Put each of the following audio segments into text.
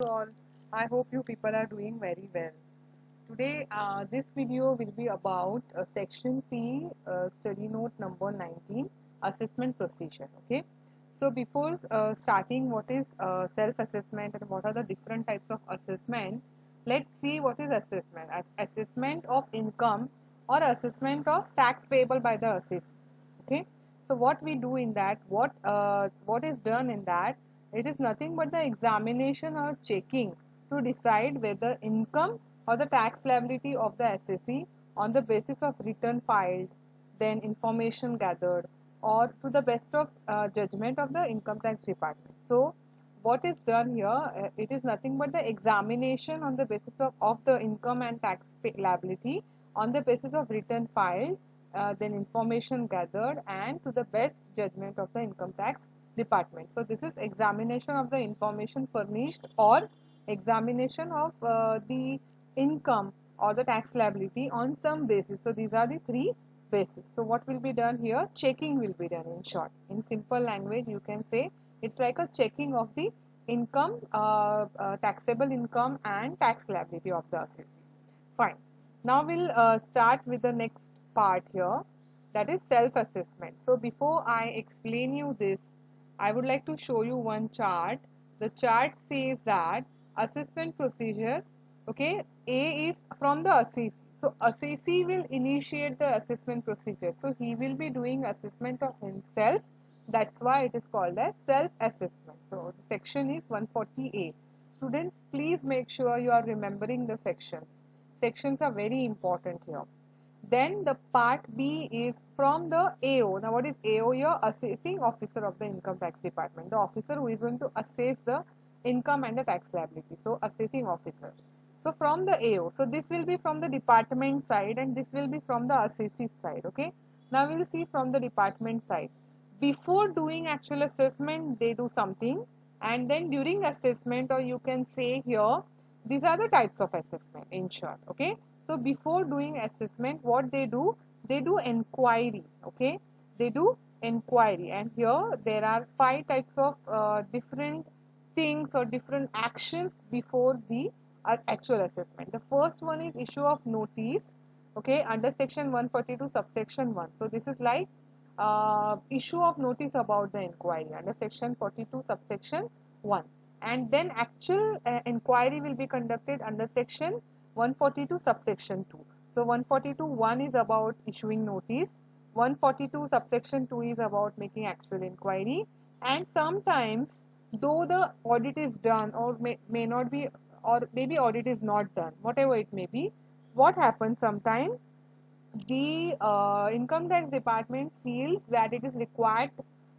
To all. I hope you people are doing very well. Today, this video will be about section C, study note number 19, assessment procedure. Okay. So before starting what is self-assessment and what are the different types of assessment, let's see what is assessment. Assessment of income or assessment of tax payable by the assessee. Okay. So what we do in that, what is done in that, it is nothing but the examination or checking to decide whether income or the tax liability of the assessee on the basis of return filed, then information gathered, or to the best of judgment of the income tax department. So what is done here, it is nothing but the examination on the basis of the income and tax liability on the basis of return filed, then information gathered, and to the best judgment of the income tax department. So this is examination of the information furnished or examination of the income or the tax liability on some basis. So these are the three basis. So what will be done here? Checking will be done, in short. In simple language, you can say it's like a checking of the income, taxable income and tax liability of the assessee. Fine. Now we'll start with the next part here, that is self-assessment. So before I explain you this, I would like to show you one chart. The chart says that assessment procedure, okay, A is from the assessee. So assessee will initiate the assessment procedure. So he will be doing assessment of himself. That's why it is called as self-assessment. So the section is 140A. Students, please make sure you are remembering the sections. Sections are very important here. Then the part B is from the AO. Now what is AO here? Assessing officer of the income tax department. The officer who is going to assess the income and the tax liability. So assessing officer. So from the AO. So this will be from the department side and this will be from the assessee side. Okay. Now we will see from the department side. Before doing actual assessment, they do something, and then during assessment, or you can say here, these are the types of assessment in short. Okay. So before doing assessment, what they do inquiry. Okay. They do inquiry, and here there are five types of different things or different actions before the actual assessment. The first one is issue of notice, okay, under section 142 subsection 1. So this is like issue of notice about the inquiry under section 42 subsection 1, and then actual inquiry will be conducted under section 142 subsection 2. So 142 1 is about issuing notice, 142 subsection 2 is about making actual inquiry, and sometimes though the audit is done or may not be, or maybe audit is not done, whatever it may be, what happens sometimes, the income tax department feels that it is required,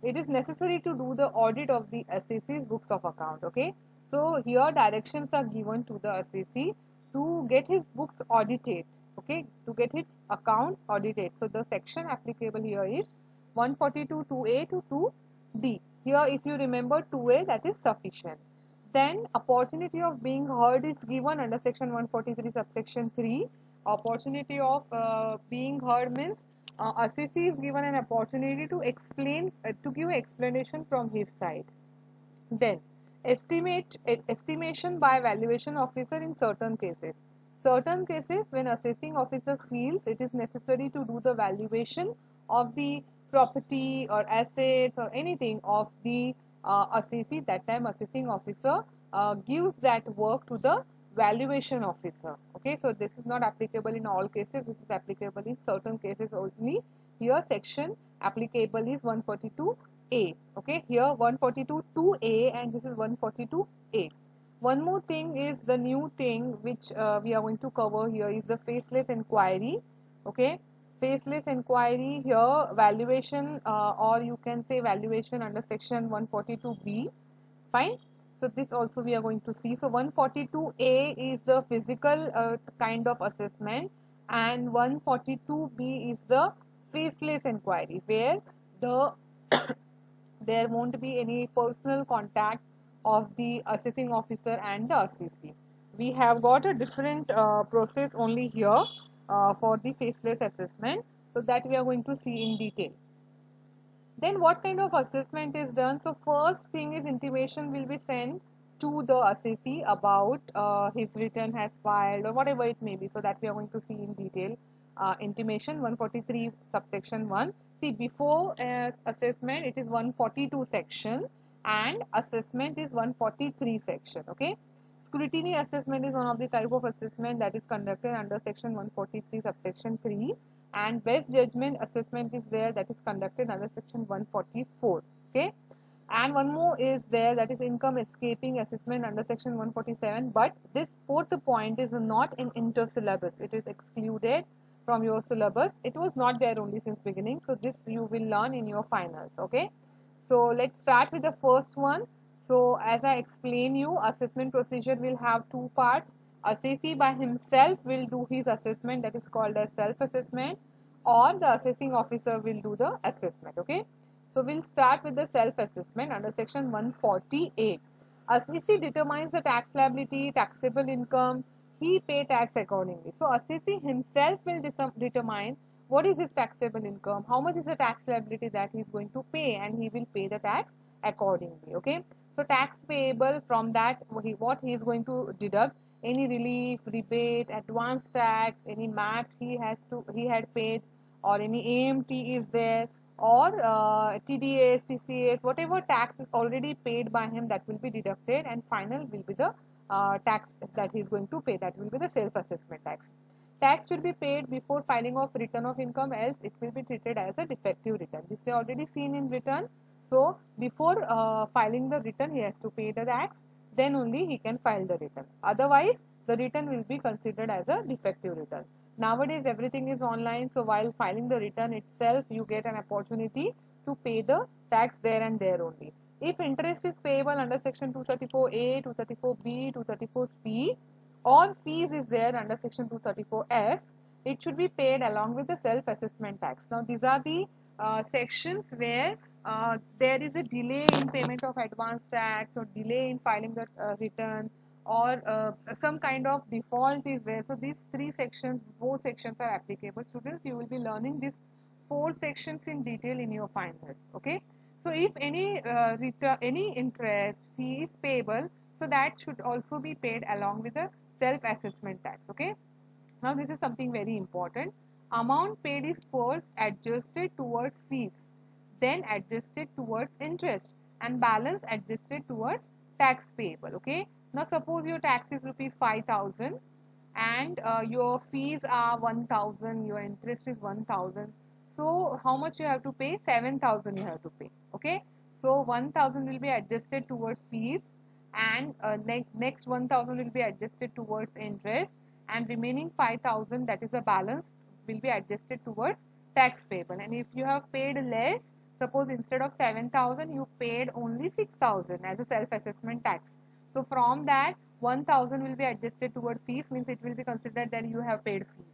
it is necessary to do the audit of the assessee's books of account. Okay, so here directions are given to the assessee to get his books audited, okay, to get his accounts audited. So the section applicable here is 142 2A to 2D. Here if you remember 2A, that is sufficient. Then opportunity of being heard is given under section 143 subsection 3. Opportunity of being heard means assessee is given an opportunity to explain, to give explanation from his side. Then estimation by valuation officer in certain cases. Certain cases when assessing officer feels it is necessary to do the valuation of the property or assets or anything of the assessee, that time assessing officer gives that work to the valuation officer. Okay, so this is not applicable in all cases, this is applicable in certain cases only. Here section applicable is 142A. Okay, here 142 2A and this is 142A. One more thing is the new thing which we are going to cover here is the faceless inquiry. Okay, faceless inquiry here valuation, or you can say valuation under section 142B. Fine. So this also we are going to see. So 142A is the physical kind of assessment, and 142B is the faceless inquiry, where the there won't be any personal contact of the assessing officer and the assessee. We have got a different process only here for the faceless assessment, so that we are going to see in detail. Then what kind of assessment is done? So first thing is intimation will be sent to the assessee about his return has filed or whatever it may be. So that we are going to see in detail. Intimation 143 subsection 1. See, before assessment it is 142 section and assessment is 143 section. Okay. Scrutiny assessment is one of the type of assessment that is conducted under section 143 subsection 3, and best judgment assessment is there that is conducted under section 144. Okay. And one more is there, that is income escaping assessment under section 147, but this fourth point is not in inter-syllabus. It is excluded from your syllabus. It was not there only since beginning, so this you will learn in your finals. Okay. So let's start with the first one. So as I explain you, assessment procedure will have two parts. Assessee by himself will do his assessment, that is called as self-assessment, or the assessing officer will do the assessment. Okay. So we'll start with the self-assessment under section 148. Assessee determines the tax liability, taxable income. He pay tax accordingly. So assessee himself will determine what is his taxable income, how much is the tax liability that he is going to pay, and he will pay the tax accordingly. Okay. So tax payable, from that what he is going to deduct, any relief, rebate, advance tax, any MAT he had paid, or any AMT is there, or TDS, TCS, whatever tax is already paid by him, that will be deducted, and final will be the tax that he is going to pay, that will be the self-assessment tax. Tax should be paid before filing of return of income, else it will be treated as a defective return. This is already seen in return. So before filing the return, he has to pay the tax, then only he can file the return. Otherwise, the return will be considered as a defective return. Nowadays everything is online, so while filing the return itself, you get an opportunity to pay the tax there and there only. If interest is payable under section 234A, 234B, 234C, or fees is there under section 234F, it should be paid along with the self-assessment tax. Now these are the sections where there is a delay in payment of advance tax, or delay in filing the return, or some kind of default is there. So these three sections, both sections are applicable. Students, you will be learning these four sections in detail in your finals. Okay. So if any any interest fee is payable, so that should also be paid along with the self-assessment tax. Okay. Now this is something very important. Amount paid is first adjusted towards fees, then adjusted towards interest, and balance adjusted towards tax payable. Okay. Now suppose your tax is rupees 5,000 and your fees are 1,000, your interest is 1,000. So how much you have to pay? 7,000 you have to pay. Okay. So 1,000 will be adjusted towards fees, and next 1,000 will be adjusted towards interest, and remaining 5,000, that is the balance, will be adjusted towards tax payable. And if you have paid less, suppose instead of 7,000 you paid only 6,000 as a self-assessment tax. So from that 1,000 will be adjusted towards fees, means it will be considered that you have paid fees.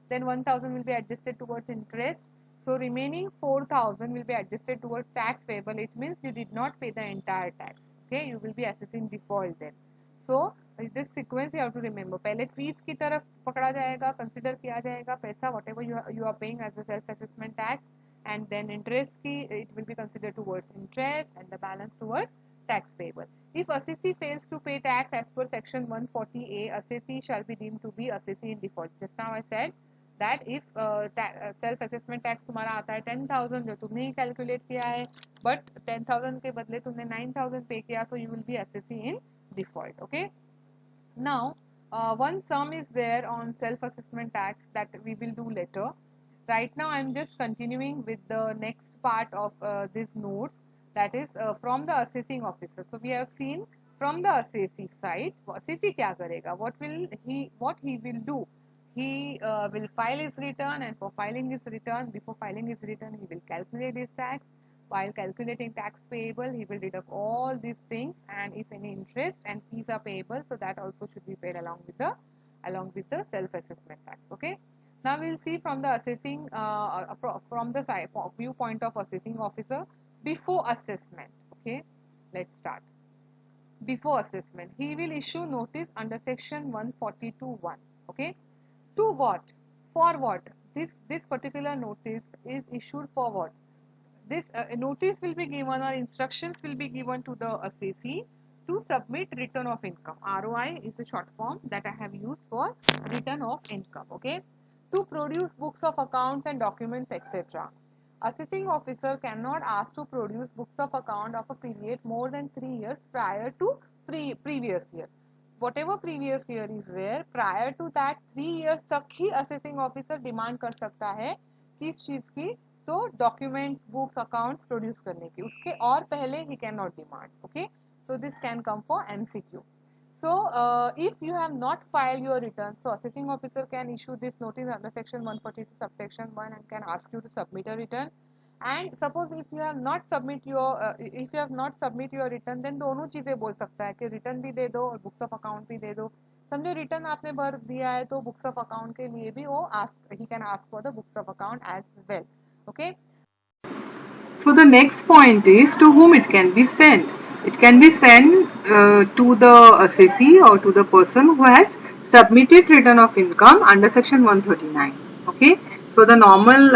Then 1,000 will be adjusted towards interest. So remaining 4,000 will be adjusted towards tax payable. It means you did not pay the entire tax. Okay, you will be assessing default then. So this sequence you have to remember. पहले fees की तरफ पकड़ा जाएगा, consider किया जाएगा पैसा whatever you are paying as a self-assessment tax, and then interest की it will be considered towards interest, and the balance towards tax payable. If assessee fails to pay tax as per section 140A, assessee shall be deemed to be assessee in default. Just now I said that if self-assessment tax तुम्हारा आता है 10,000 जो तुमने ही calculate किया है, but 10,000 के बदले तुमने 9,000 pay किया, so you will be assessee in default. Okay. Now one sum is there on self-assessment tax that we will do later. Right now I am just continuing with the next part of this notes, that is from the assessing officer. So we have seen from the assessee side, assessee क्या करेगा, what he will do. He will file his return, and for filing his return, before filing his return, he will calculate his tax. While calculating tax payable, he will deduct all these things, and if any interest and fees are payable, so that also should be paid along with the self-assessment tax. Okay. Now we will see from the assessing from the viewpoint of assessing officer before assessment. Okay. Let's start. Before assessment, he will issue notice under section 142(1). Okay. To what? For what? This particular notice is issued for what? This notice will be given, or instructions will be given to the assessee to submit return of income. ROI is a short form that I have used for return of income. Okay. To produce books of accounts and documents, etc. Assessing officer cannot ask to produce books of account of a period more than 3 years prior to previous year. Whatever previous year is there, prior to that 3 years तक ही assessing officer demand कर सकता है किस चीज की, तो documents, books, accounts produce करने की, उसके और पहले he cannot demand. Okay, so this can come for MCQ. So, if you have not filed your return, so assessing officer can issue this notice under section 142 subsection 1 and can ask you to submit a return. And suppose if you have not submit your return, then दोनों चीजें बोल सकता है कि return भी दे दो और books of account भी दे दो. समझो रिटर्न आपने भर दिया है तो बुक्स ऑफ अकाउंट के लिए भी वो he can ask for the books of account as well. Okay. So the next point is to whom it can be sent. It can be sent to the assessee or to the person who has submitted return of income under section 139. Okay. So the normal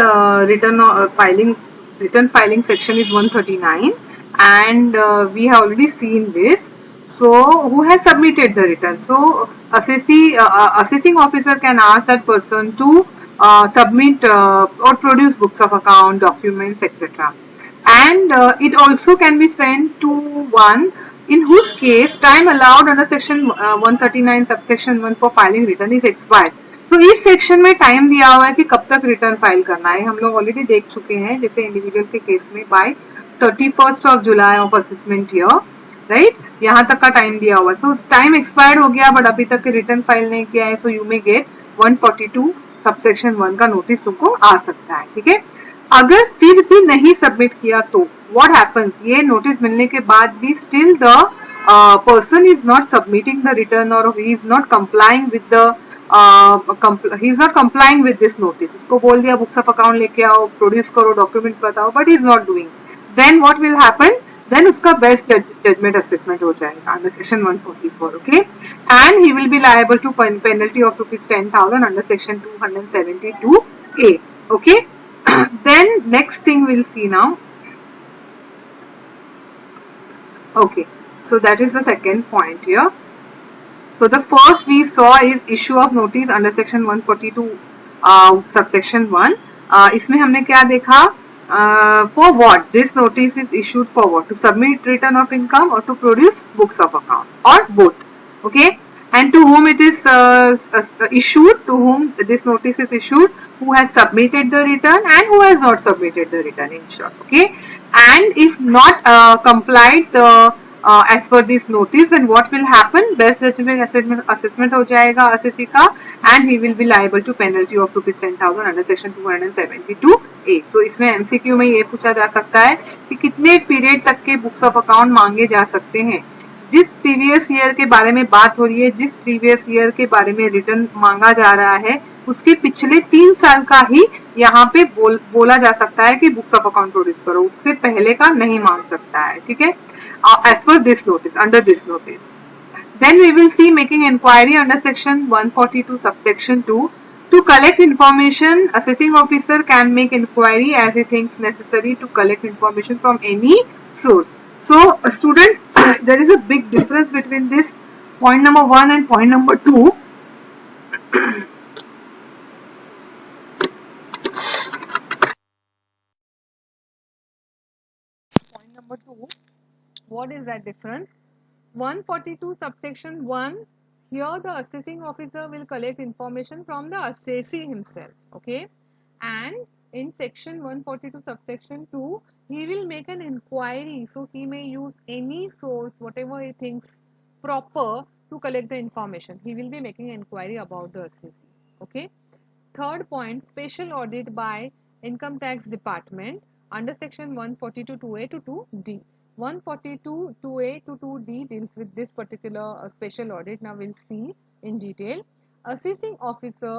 return filing section is 139, and we have already seen this. So who has submitted the return? So assessing officer can ask that person to submit or produce books of account, documents, etc. And it also can be sent to one in whose case time allowed under section 139 subsection 1 for filing return is expired. तो इस section में time दिया हुआ है कि कब तक return file करना है. हम लोग ऑलरेडी देख चुके हैं, जैसे इंडिविजुअल के केस में by 31st of July of assessment year, right, यहाँ तक का टाइम दिया हुआ है. सो टाइम एक्सपायर्ड हो गया बट अभी तक रिटर्न फाइल नहीं किया है, so you may gate 142 subsection 1 का नोटिस तुमको आ सकता है. ठीक है. अगर फिर भी नहीं सबमिट किया तो व्हाट हैपन्स, ये नोटिस मिलने के बाद भी still the person is not submitting the return और he is not complying with the he is not complying with this notice. उसको बोल दिया बुक्स ऑफ अकाउंट लेके आओ, प्रोड्यूस करो, डॉक्यूमेंट बताओ, but he is not doing. Then what will happen, then उसका best judgement assessment हो जाएगा under section 144. Okay. And he will be liable to penalty of ₹10,000 under section 272A. Okay. Then next thing we'll see now. Okay, so that is the second point here. So the first we saw is issue of notice under section 142 subsection 1. इसमें हमने क्या देखा, for what this notice is issued, for what, to submit return of income or to produce books of account or both. Okay. And to whom it is issued, to whom this notice is issued, who has submitted the return and who has not submitted the return, in short. Okay. And if not complied as per this notice, then what will happen, best judgment assessment हो जाएगा assessee का, and he will be liable to penalty of ₹10,000 under section 272A. So इसमें MCQ में ये पूछा जा सकता है कि कितने पीरियड तक के बुक्स ऑफ अकाउंट मांगे जा सकते हैं. जिस प्रीवियस ईयर के बारे में बात हो रही है, जिस प्रीवियस ईयर के बारे में रिटर्न मांगा जा रहा है, उसके पिछले 3 साल का ही यहाँ पे बोला जा सकता है कि बुक्स ऑफ अकाउंट प्रोड्यूस करो, उससे पहले का नहीं मांग सकता है. ठीक है. As per this notice, under this notice. Then we will see making inquiry under section 142 subsection 2. To collect information, assessing officer can make inquiry as he thinks necessary to collect information from any source. So students, there is a big difference between this point number 1 and point number 2. Point number 2. What is that difference? 142 subsection 1, here the assessing officer will collect information from the assessee himself. Okay. And in section 142 subsection 2, he will make an inquiry, so he may use any source, whatever he thinks proper to collect the information. He will be making an inquiry about the assessee. Okay. Third point, special audit by income tax department under section 142 2A to 2D. 142 2A to 2D deals with this particular special audit. Now we'll see in detail. Assessing officer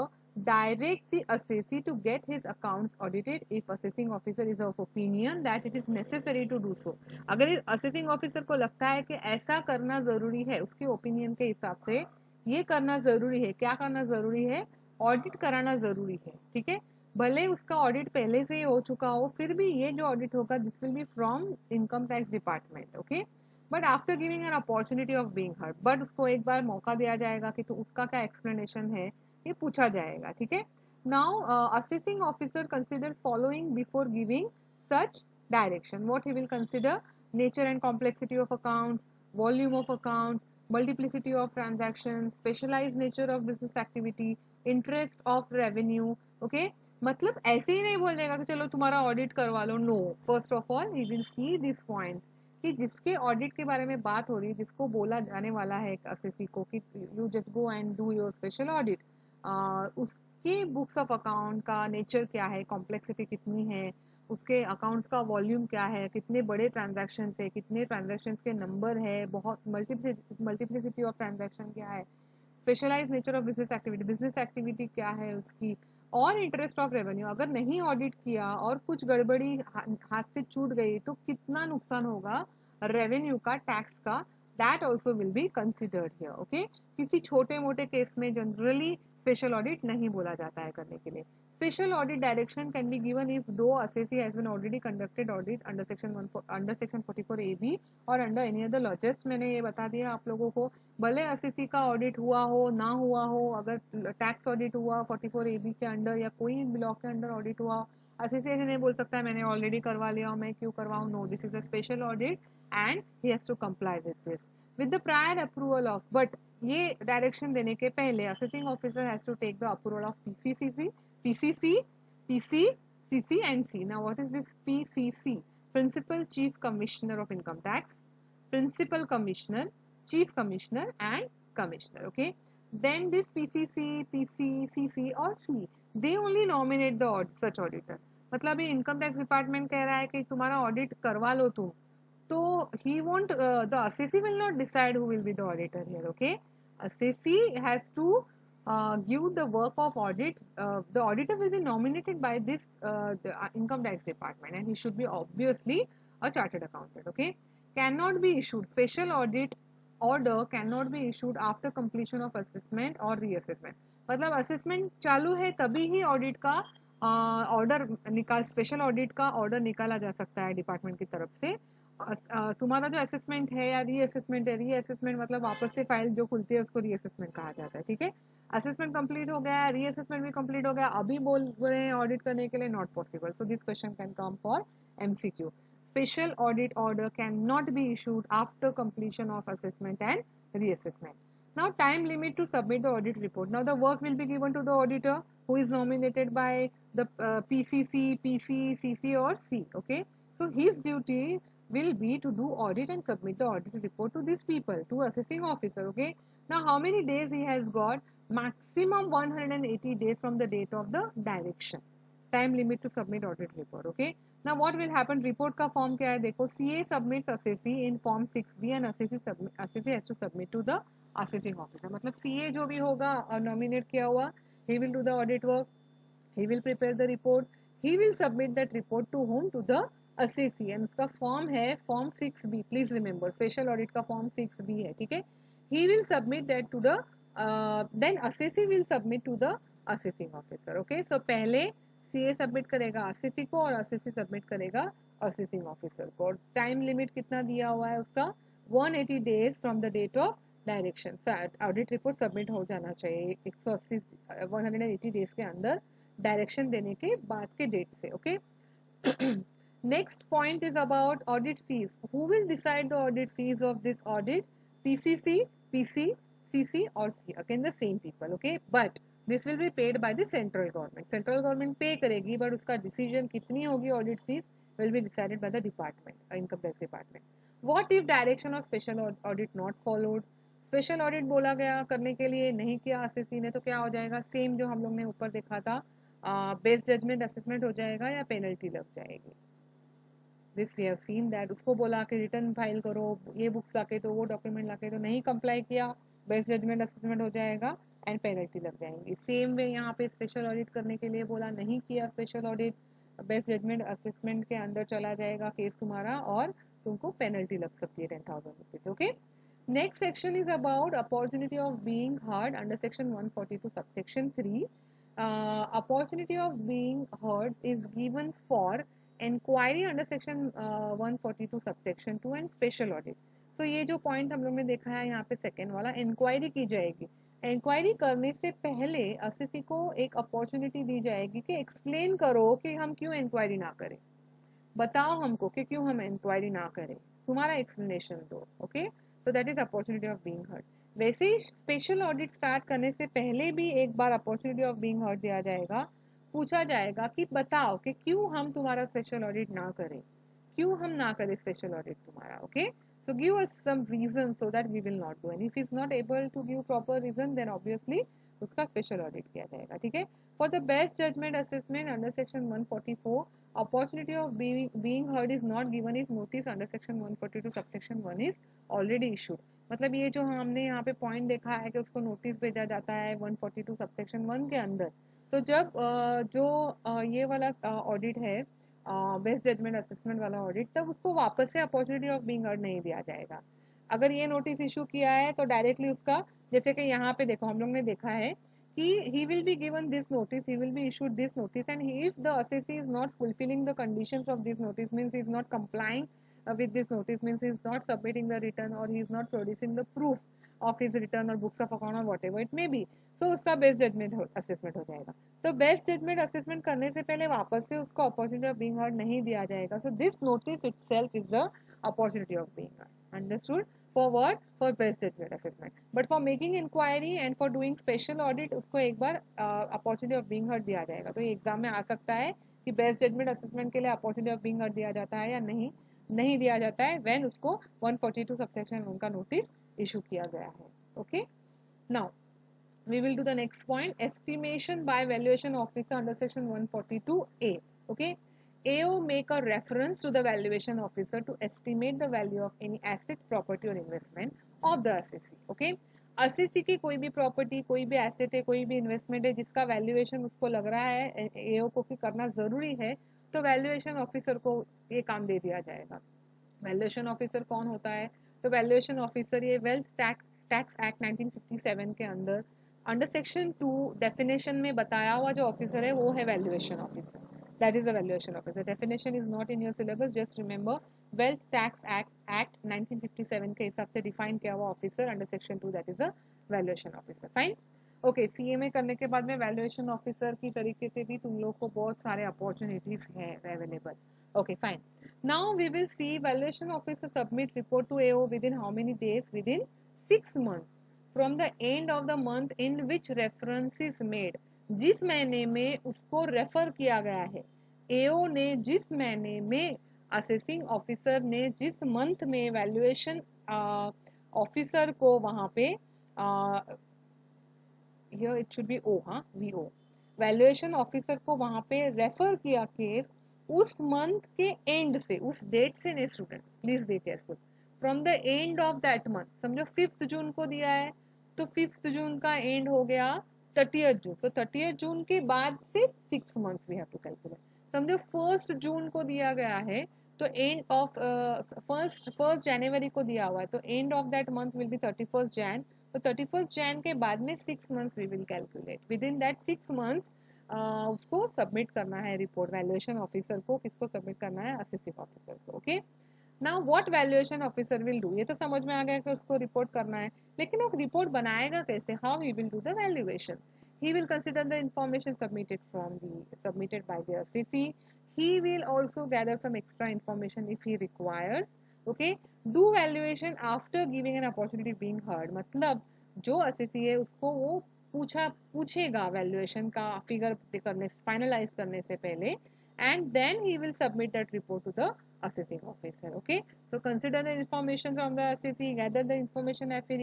directs the assessee to get his accounts audited if assessing officer is of opinion that it is necessary to do so. अगर assessing officer को लगता है कि ऐसा करना जरूरी है, उसके ओपिनियन के हिसाब से ये करना जरूरी है, क्या करना जरूरी है, ऑडिट कराना जरूरी है. ठीक है. भले उसका ऑडिट पहले से ही हो चुका हो, फिर भी ये जो ऑडिट होगा this will B from income tax department. Okay. But after giving an opportunity of being heard, but उसको एक बार मौका दिया जाएगा कि तो उसका क्या एक्सप्लेनेशन है ये पूछा जाएगा, ठीक है। Now assessing officer consider following before giving such direction. What he will consider? Nature and complexity of accounts, volume of accounts, multiplicity of transactions, specialized nature of business activity, interest of revenue, okay। मतलब ऐसे ही नहीं बोल देगा कि चलो तुम्हारा audit करवा लो, no. First of all he will see this point कि जिसके ऑडिट के बारे में बात हो रही है, जिसको बोला जाने वाला है असेसी को कि you just go and do your special audit, उसके बुक्स ऑफ अकाउंट का नेचर क्या है, कॉम्प्लेक्सिटी कितनी है, उसके अकाउंट्स का वॉल्यूम क्या है, कितने बड़े ट्रांजैक्शन है, कितने ट्रांजैक्शन के नंबर है, बहुत मल्टीप्लिसिटी ऑफ ट्रांजैक्शन क्या है, specialise nature of business activity क्या है उसकी, और इंटरेस्ट ऑफ रेवेन्यू। अगर नहीं ऑडिट किया और कुछ गड़बड़ी हाथ से छूट गई तो कितना नुकसान होगा रेवेन्यू का, टैक्स का, that also will be considered here, okay. किसी छोटे मोटे केस में जनरली स्पेशल ऑडिट नहीं बोला जाता है करने के लिए। Special audit direction can be given if though assessee has been already conducted audit under section 1 under section 44AB और under any other law। just मैंने ये बता दिया आप लोगों को, भले assessee का ऑडिट हुआ हो ना हुआ हो, अगर टैक्स ऑडिट हुआ 44AB के अंडर या कोई लॉ के अंडर ऑडिट हुआ, assessee ऐसे नहीं बोल सकता है मैंने ऑलरेडी करवा लिया और मैं क्यों करवाऊँ। No, this is a special audit and he has to comply with this with the prior approval of. But ये डायरेक्शन देने के पहले assessing officer has to take the approval of PCCC, PCC, PC, CC and C. Now what is this PCC? Principal Chief Commissioner of Income Tax, Principal Commissioner, Chief Commissioner and Commissioner, okay। Then this PCC, PC, CC or C, they only nominate the such auditor। मतलब ये income tax department कह रहा है कि तुम्हारा audit करवा लो तुम, तो he won't the assessee will not decide who will be the auditor here, okay। assessee has to give the work of audit, the auditor will be nominated by this the income tax department and he should be obviously a chartered accountant, okay। cannot be issued special audit order cannot be issued after completion of assessment or reassessment। मतलब assessment चालू है तभी ही audit का order निकाल special audit का order निकाला जा सकता है डिपार्टमेंट की तरफ से। तुम्हारा जो असेसमेंट है या रीअसेसमेंट है, रीअसेसमेंट मतलब वापस से फाइल जो खुलती है उसको रीअसेसमेंट कहा जाता है, ठीक है। असेसमेंट कंप्लीट हो गया, रीअसेसमेंट भी कंप्लीट हो गया, अभी बोल रहे हैं ऑडिट करने के लिए, not possible. So this question can come for MCQ. Special audit order can not be issued after completion of assessment and reassessment. Now time limit to submit the audit report. Now the work will be given to the auditor who is nominated by the PCC, PC, CC or C, okay। So his duty will be to do audit and submit the audit report to these people, to assessing officer, okay। Now how many days he has got? Maximum 180 days from the date of the direction, time limit to submit audit report, okay। now what will happen, report का form क्या है देखो, CA submits assessee in form 6B and assessee has to submit to the assessing officer। मतलब CA जो भी होगा nominate किया हुआ, he will do the audit work, he will prepare the report, he will submit that report to whom, to the assessee and उसका form है form 6B, please remember special audit का form 6B है, ठीक है। he will submit that to the then assessee will submit to the assessing officer, okay। so पहले CA submit करेगा assessee को और असेसी सबमिट करेगा असेसिंग ऑफिसर को, और टाइम लिमिट कितना दिया हुआ है उसका, 180 days from the date of direction. Audit report submit हो जाना चाहिए 180 180 डेज के अंदर डायरेक्शन देने के बाद के डेट से, okay. Next point is about audit fees. Who will decide the audit fees of this audit? PCC, PC, CC और C, again the same people, okay. But this will be paid by the central government, central government pay करेगी, but उसका decision कितनी होगी audit fees will be decided by the department, income tax department. What if direction of special audit not followed? Special audit बोला गया करने के लिए, नहीं किया असेसी ने, तो क्या हो जाएगा, सेम जो हम लोग ने ऊपर देखा था, बेस्ट जजमेंट असेसमेंट हो जाएगा या पेनल्टी लग जाएगी। This we have seen that उसको बोला कि रिटर्न फाइल करो, ये बुक्स लाके तो वो डॉक्यूमेंट लाके तो नहीं कंप्लाई किया, बेस्ट जजमेंट असेसमेंट हो जाएगा एंड पेनल्टी लग जाएंगी। सेम वे यहाँ पे स्पेशल ऑडिट करने के लिए बोला, नहीं किया special audit, best judgement assessment के अंदर चला जाएगा केस तुम्हारा और तुमको पेनल्टी लग सकती है 10,000 rupees, okay. Next section is about opportunity of being heard under section 142 subsection 3। opportunity of being heard is given for inquiry under section 142 subsection 2 and special audit। तो ये जो पॉइंट हम लोग ने देखा है यहाँ पे सेकेंड वाला, इंक्वायरी की जाएगी। इंक्वायरी करने से पहले असिसी को एक अपॉर्चुनिटी दी जाएगी कि एक्सप्लेन करो कि हम क्यों इंक्वायरी ना करें, बताओ हमको कि क्यों हम इंक्वायरी ना करें, तुम्हारा एक्सप्लेनेशन दो। ओके, तो that is opportunity of being heard. वैसे ही स्पेशल ऑडिट स्टार्ट करने से पहले भी एक बार अपॉर्चुनिटी ऑफ बीइंग हर्ड दिया जाएगा, पूछा जाएगा कि बताओ कि क्यों हम तुम्हारा स्पेशल ऑडिट ना करें, क्यों हम ना करें स्पेशल ऑडिट तुम्हारा। Okay, so give us some reason so that we will not do, and if he is not able to give proper reason then obviously उसका स्पेशल ऑडिट किया जाएगा। ठीक है, for the best judgement assessment under section 144 opportunity of being heard is not given if notice under section 142 subsection 1 is already issued। मतलब ये जो हमने यहाँ पे पॉइंट देखा है कि उसको नोटिस भेजा जाता है 142 सबसेक्शन 1 के अंदर, तो जब ये वाला ऑडिट है बेस्ट जजमेंट असेसमेंट वाला ऑडिट, तब उसको वापस से अपॉर्चुनिटी ऑफ बीइंग हर्ड नहीं दिया जाएगा। अगर ये नोटिस इशू किया है तो डायरेक्टली उसका, जैसे कि यहाँ पे देखो हम लोग ने देखा है कि he will be given this notice, he will be issued this notice, and if the assessee is not fulfilling the conditions of this notice, means he is not complying with this notice, means he is not submitting the return or he is not producing the proof of his return or books of account or whatever it may be, तो उसका best judgement assessment हो जाएगा। तो best judgement assessment करने से पहले वापस से उसको अपॉर्चुनिटी ऑफ बीइंग हर्ड नहीं दिया जाएगा। So this notice itself is the opportunity of being heard. Understood? For what? For best judgment assessment. But for making inquiry and for doing special audit उसको एक बार opportunity of being heard दिया जाएगा। तो ये exam में आ सकता है कि बेस्ट जजमेंट असेसमेंट के लिए opportunity of being heard दिया जाता है या नहीं, नहीं दिया जाता है, when उसको 142 सबसेक्शन उनका नोटिस इशू किया गया है। Okay, now we will do the next point, estimation by valuation officer under section 142A. Okay, AO make a reference to the valuation officer to estimate the value of any asset, property or investment of the assessee. Okay, assessee की कोई भी property, कोई भी asset है, कोई भी investment है जिसका वैल्यूएशन उसको लग रहा है एओ को कि करना जरूरी है, तो वैल्यूएशन ऑफिसर को ये काम दे दिया जाएगा। वैल्यूएशन ऑफिसर कौन होता है? तो वैल्यूएशन ऑफिसर ये वेल्थ टैक्स एक्ट 1957 के अंदर अंडर सेक्शन 2 डेफिनेशन में बताया हुआ जो ऑफिसर है वो है valuation officer. That is the valuation officer. Definition is not in your syllabus, just remember wealth tax act 1957 के हिसाब से डिफाइन किया हुआ officer under section 2, that is a valuation officer. Fine. Okay, CMA करने के बाद में वैल्यूएशन ऑफिसर की तरीके से भी तुम लोग को बहुत सारे अपॉर्चुनिटीज हैं available. Okay, fine. Now we will see valuation officer submit report to AO within how many days? Within 6 months from the end of the month in which reference is made. जिस महीने में उसको refer किया गया है, AO ने जिस महीने में, असेसिंग ऑफिसर ने जिस मंथ में वैल्यूएशन ऑफिसर को वहां पे here it should be O, हाँ, VO, वैल्यूएशन ऑफिसर को वहां पे रेफर किया केस, उस मंथ के एंड से, उस डेट से नहीं student, please be careful, from the end of that month. समझो 5 जून को दिया है तो 5 जून का एंड हो गया 30 जून, तो 30 जून के बाद से 6 months we have to calculate. समझो 1 जून को दिया गया है तो एंड ऑफ फर्स्ट जनवरी को दिया हुआ है तो end of that month will be 31 Jan, तो 31 जैन के बाद में 6 months we will calculate. Within that 6 months उसको सबमिट करना है रिपोर्ट, वैल्यूएशन ऑफिसर को किसको सबमिट करना है? असेसिंग ऑफिसर को। Okay, now what valuation officer will do, ये तो समझ में आ गया कि उसको रिपोर्ट करना है, लेकिन वो रिपोर्ट बनाएगा कैसे? How he will do the valuation? he will consider the information submitted by the assessee. He will also gather some extra information if he requires. Okay, do valuation after giving an opportunity being heard, मतलब जो assessee है उसको वो पूछेगा valuation का figure करने, finalise करने से पहले, and then he will submit that report to the assessing officer. Okay, so consider the information from the assessee, gather the information if he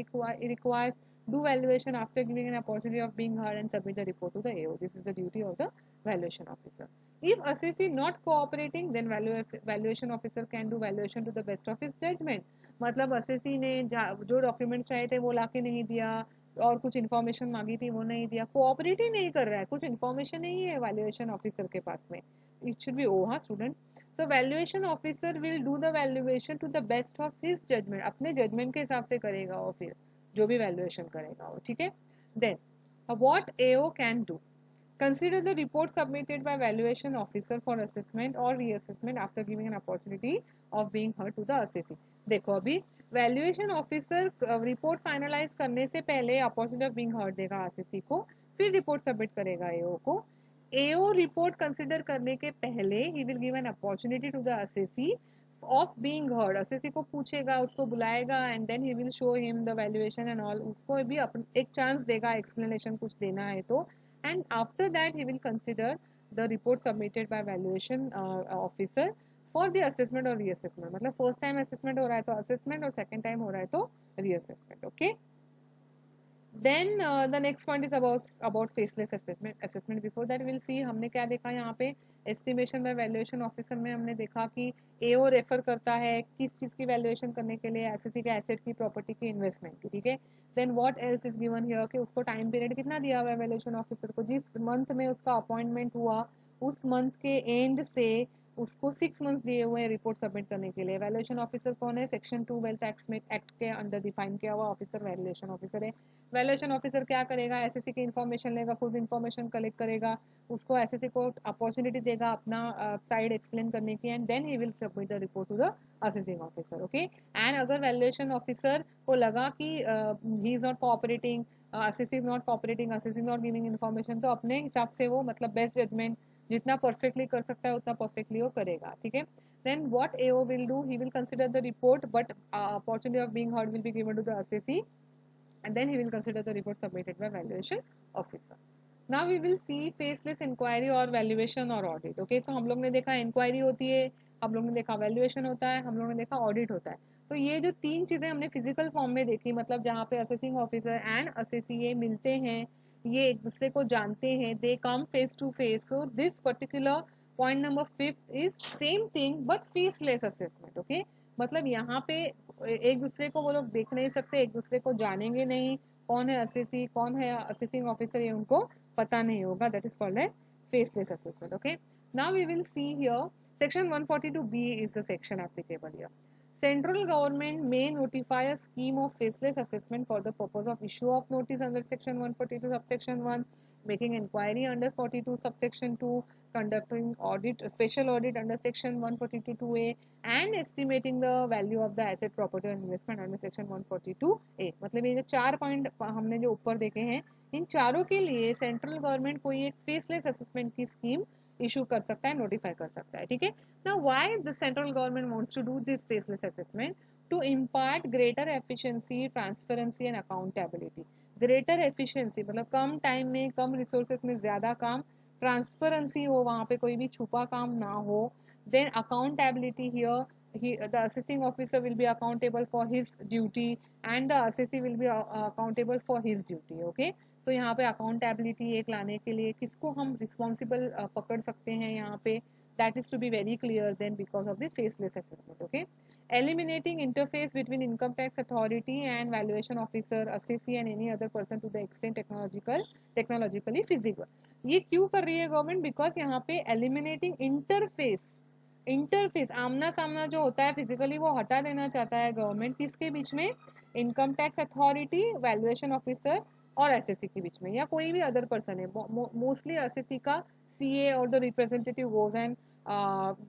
requires, do valuation after giving an opportunity of being heard, and submit the report to the AO. This is the duty of the valuation officer. If assessee not cooperating, then valuation officer can do valuation to the best of his judgment. मतलब assessee ने जो documents चाहे थे वो लाके नहीं दिया और कुछ इन्फॉर्मेशन मांगी थी वो नहीं दिया, कोऑपरेट ही नहीं कर रहा है, कुछ इन्फॉर्मेशन नहीं है वैल्यूएशन ऑफिसर के पास में, इट शुड बी ओ, हाँ स्टूडेंट। तो valuation officer will do the valuation to the best of his judgement, अपने जजमेंट के हिसाब से करेगा वो, फिर जो भी वैल्यूएशन करेगा वो। ठीक है, then what AO can do, consider the report submitted by valuation officer for assessment or reassessment after giving an opportunity of being heard to the assessee। देखो अभी वैल्यूएशन ऑफिसर रिपोर्ट फाइनलाइज करने से पहले opportunity of being heard देगा RCC को, फिर report submit करेगा एओ को। एओ रिपोर्ट कंसिडर करने के पहले he will give an opportunity to the assessee of being heard, assessee को पूछेगा, उसको बुलाएगा and then he will show him the valuation and all, उसको भी एक चांस देगा एक्सप्लेनेशन कुछ देना है तो, and after that he will consider the report submitted by valuation officer for the assessment और रीअसेसमेंट। मतलब फर्स्ट टाइम असेसमेंट हो रहा है तो असेसमेंट और सेकंड टाइम हो रहा है तो reassessment. Okay, then the next point is about faceless assessment. Before that will see हमने क्या देखा यहाँ पे, एस्टिमेशन बाय वैल्यूएशन ऑफिसर में हमने देखा कि एओ रेफर करता है किस चीज की वैल्यूएशन करने के लिए, एसएससी के एसेट की, प्रॉपर्टी की, इन्वेस्टमेंट की, ठीक है। Then what else is given here कि उसको टाइम पीरियड कितना दिया हुआ है वैल्यूएशन ऑफिसर को, जिस मंथ में उसका अपॉइंटमेंट हुआ उस मंथ के एंड से उसको 6 मंथ्स दिए हुए हैं रिपोर्ट सबमिट करने के लिए। वैल्यूएशन ऑफिसर कौन है, सेक्शन 2 वेल्थ एक्ट के अंडर डिफाइन किया हुआ ऑफिसर वैल्यूएशन ऑफिसर है। वैल्यूएशन ऑफिसर क्या करेगा, एसएससी की इन्फॉर्मेशन लेगा, खुद इन्फॉर्मेशन कलेक्ट करेगा, उसको एसएससी को अपॉर्चुनिटी देगा अपना साइड एक्सप्लेन करने की, and then he will submit the report to the assessing officer. Okay, and अगर वैल्यूएशन ऑफिसर को लगा कि he is not cooperating, assessee is not cooperating, assessee is not giving information, तो अपने हिसाब से वो मतलब बेस्ट जजमेंट जितना परफेक्टली कर सकता है उतना परफेक्टली वो करेगा, ठीक है। then what AO will do, he will consider the report but opportunity of being heard will be given to the assessee, and then he will consider the report submitted by valuation officer. Now we will see faceless inquiry और valuation और audit. Okay, तो हम लोग ने देखा inquiry होती है, हम लोग ने देखा valuation होता है, हम लोग ने देखा audit होता है। तो ये जो तीन चीजें हमने फिजिकल फॉर्म में देखी, मतलब जहाँ पे असेसिंग ऑफिसर एंड असेसी ये मिलते हैं, ये एक दूसरे को जानते हैं, they come face to face, so this particular point number 5 is same thing but faceless assessment. Okay, मतलब यहाँ पे एक दूसरे को वो लोग देख नहीं सकते, एक दूसरे को जानेंगे नहीं, कौन है असेसी कौन है असेसिंग ऑफिसर ये उनको पता नहीं होगा, that is called as faceless assessment. Okay, now we will see here section 142b is the section applicable here. Central government may notify a scheme of faceless assessment for the purpose of issue of notice under section 142 subsection 1, making inquiry under 42 subsection 2, conducting audit, special audit under section 142(2)(a, and estimating the value of the asset, property and investment under section 142(a। मतलब ये जो चार point हमने जो ऊपर देखे हैं, इन चारों के लिए सेंट्रल गवर्नमेंट कोई एक फेसलेस असेसमेंट की स्कीम इशू कर सकता है, नोटिफाई कर सकता है, ठीक है। Now why the central government wants to do this faceless assessment? To impart greater efficiency, transparency and accountability. Greater efficiency मतलब कम टाइम में कम रिसोर्सेज में ज्यादा काम, ट्रांसपेरेंसी हो, वहां पे कोई भी छुपा काम ना हो, then accountability here, the assessing officer will be accountable for his duty and the assessee will be accountable for his duty। okay, तो यहाँ पे अकाउंटेबिलिटी एक लाने के लिए किसको हम रिस्पॉन्सिबल पकड़ सकते हैं यहाँ पे, that is to be very clear then because of the faceless assessment। okay, eliminating interface between income tax authority and valuation officer, assessee and any other person to the extent technologically feasible। ये क्यों कर रही है government, because यहाँ पे eliminating interface आमना सामना जो होता है फिजिकली वो हटा देना चाहता है गवर्नमेंट, किसके बीच में, income tax authority, valuation officer और एसएससी के बीच में, या कोई भी अदर पर्सन है, मोस्टली एसएससी का सीए और द रिप्रेजेंटेटिव गोज एंड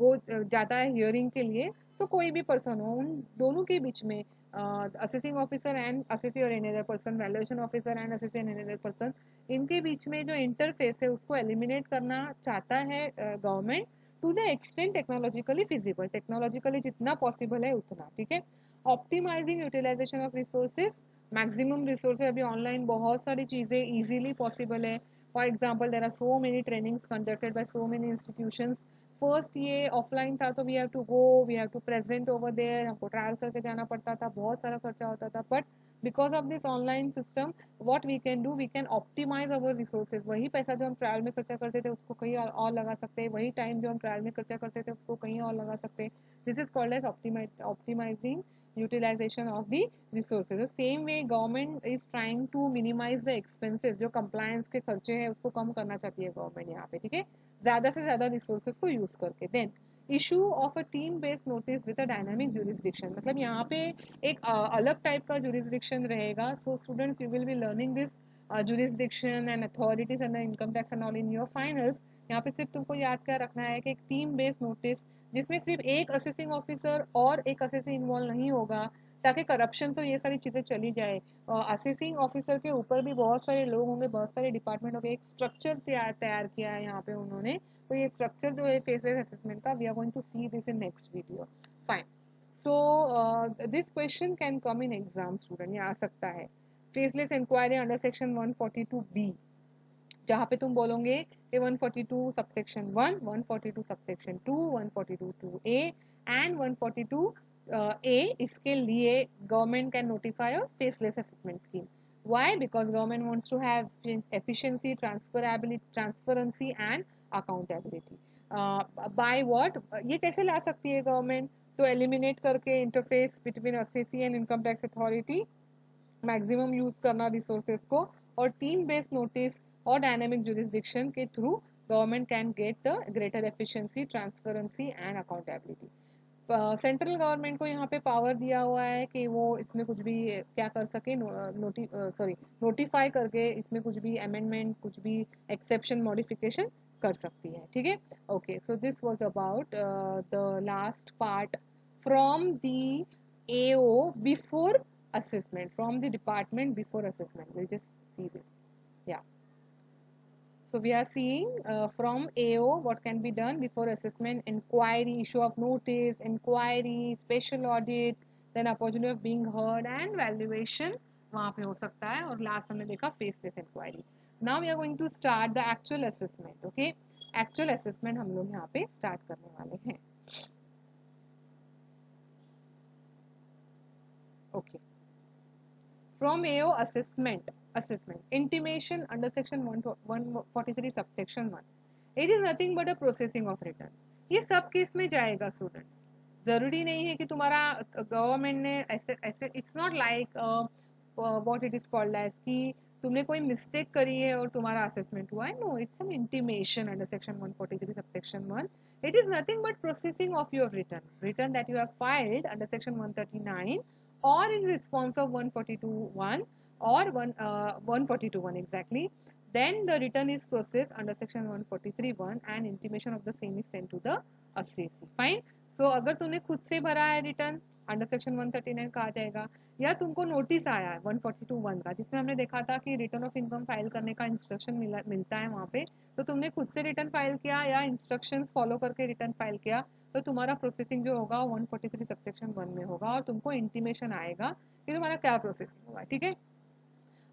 वो जाता है हियरिंग के लिए, तो कोई भी पर्सन हो उन दोनों के बीच में, असेसिंग ऑफिसर एंड असेसी और any other person, valuation officer and assessee and any other person, इनके बीच में जो इंटरफेस है उसको एलिमिनेट करना चाहता है government to the extent technologically feasible, technologically जितना पॉसिबल है उतना, ठीक है। Optimising utilisation of resources, maximum resources, अभी ऑनलाइन बहुत सारी चीजें इजीली पॉसिबल है। For example there are so many trainings conducted by so many institutions. First ये ऑफलाइन था तो we have to go, we have to present over there, हमको trial करके जाना पड़ता था, बहुत सारा खर्चा होता था, but because of this online system what we can do, we can optimise our resources, वही पैसा जो हम ट्रायल में खर्चा करते थे उसको कहीं और लगा सकते हैं, वही टाइम जो हम ट्रायल में खर्चा करते थे उसको कहीं और लगा सकते हैं। This is called as optimising utilisation of the resources. Same way government is trying to minimise the expenses, जो कंप्लायंस के खर्चे हैं उसको कम करना चाहती है गवर्नमेंट यहाँ पे, ठीक है, ज्यादा से ज्यादा रिसोर्सेज को यूज करके। Then issue of a team based notice with a dynamic jurisdiction, मतलब यहाँ पे एक अलग टाइप का जुरिस्डिक्शन रहेगा, so students you will be learning this jurisdiction and authorities and income tax and all in your finals. यहाँ पे सिर्फ तुमको याद क्या रखना है कि एक टीम बेस्ड नोटिस जिसमें सिर्फ एक असेसिंग ऑफिसर और एक असेसी इन्वॉल्व नहीं होगा, ताकि करप्शन तो ये सारी चीज़ें चली जाए। असेसिंग ऑफिसर के ऊपर भी बहुत सारे लोग होंगे, बहुत सारे डिपार्टमेंट होंगे, एक स्ट्रक्चर तैयार किया है यहाँ पे उन्होंने। तो ये स्ट्रक्चर जो है फेसलेस असेसमेंट का, we are going to see this in next video. Fine. So this question can come in exam student, ये आ सकता है। Faceless inquiry under section 142B, जहाँ पे तुम बोलोगे कि 142 subsection 1, 142 subsection 2, 142 2A and 142 A, इसके लिए government can notify a faceless assessment scheme. Why? Because government wants to have efficiency, transparency and accountability. By what? ये कैसे ला सकती है गवर्नमेंट? तो एलिमिनेट करके interface between SSC and income tax authority, maximum use करना resources को, और team based notice और डायनेमिक जुरिस्डिक्शन के through government can get the greater efficiency, transparency and accountability. Central government को यहाँ पे पावर दिया हुआ है कि वो इसमें कुछ भी क्या कर सके, नोटिफाई करके इसमें कुछ भी अमेंडमेंट, कुछ भी एक्सेप्शन, मॉडिफिकेशन कर सकती है। ठीक है, okay. So this was about the last part from the AO before assessment, from the department before assessment. We'll just see this. Yeah. So we are seeing from AO what can be done before assessment: inquiry, issue of notice, inquiry, special audit, then opportunity of being heard and valuation वहाँ पे हो सकता है। और last हमने देखा faceless inquiry. Now we are going to start the actual assessment. Okay, actual assessment हम लोग यहाँ पे स्टार्ट करने वाले हैं। Okay, from AO assessment intimation under section 143 subsection 1, it is nothing but a processing of return। ये सब case में जाएगा स्टूडेंट, जरूरी नहीं है कि तुम्हारा गवर्नमेंट ने ऐसे ऐसे, it's not like what it is called as कि तुमने कोई मिस्टेक करी है और तुम्हारा असेसमेंट हुआ है। No, it's an intimation under section 143 subsection 1। It is nothing but processing of your return that you have filed under section 139 or in response of 142(1) or 142(1) exactly, then the return is processed under section 143(1) and intimation of the same is sent to the assessee। Fine। So अगर तूने खुद से भरा है return, under section 139 का आ जाएगा, या तुमको नोटिस आया है 142(1) का, जिसमें हमने देखा था कि रिटर्न ऑफ इनकम फाइल करने का इंस्ट्रक्शन मिलता है वहाँ पे, तो तुमने खुद से रिटर्न फाइल किया या इंस्ट्रक्शंस फॉलो करके रिटर्न फाइल किया, तो तुम्हारा प्रोसेसिंग जो होगा 143 सबसेक्शन 1 में होगा और तुमको इंटीमेशन आएगा कि तुम्हारा क्या प्रोसेसिंग होगा। ठीक है,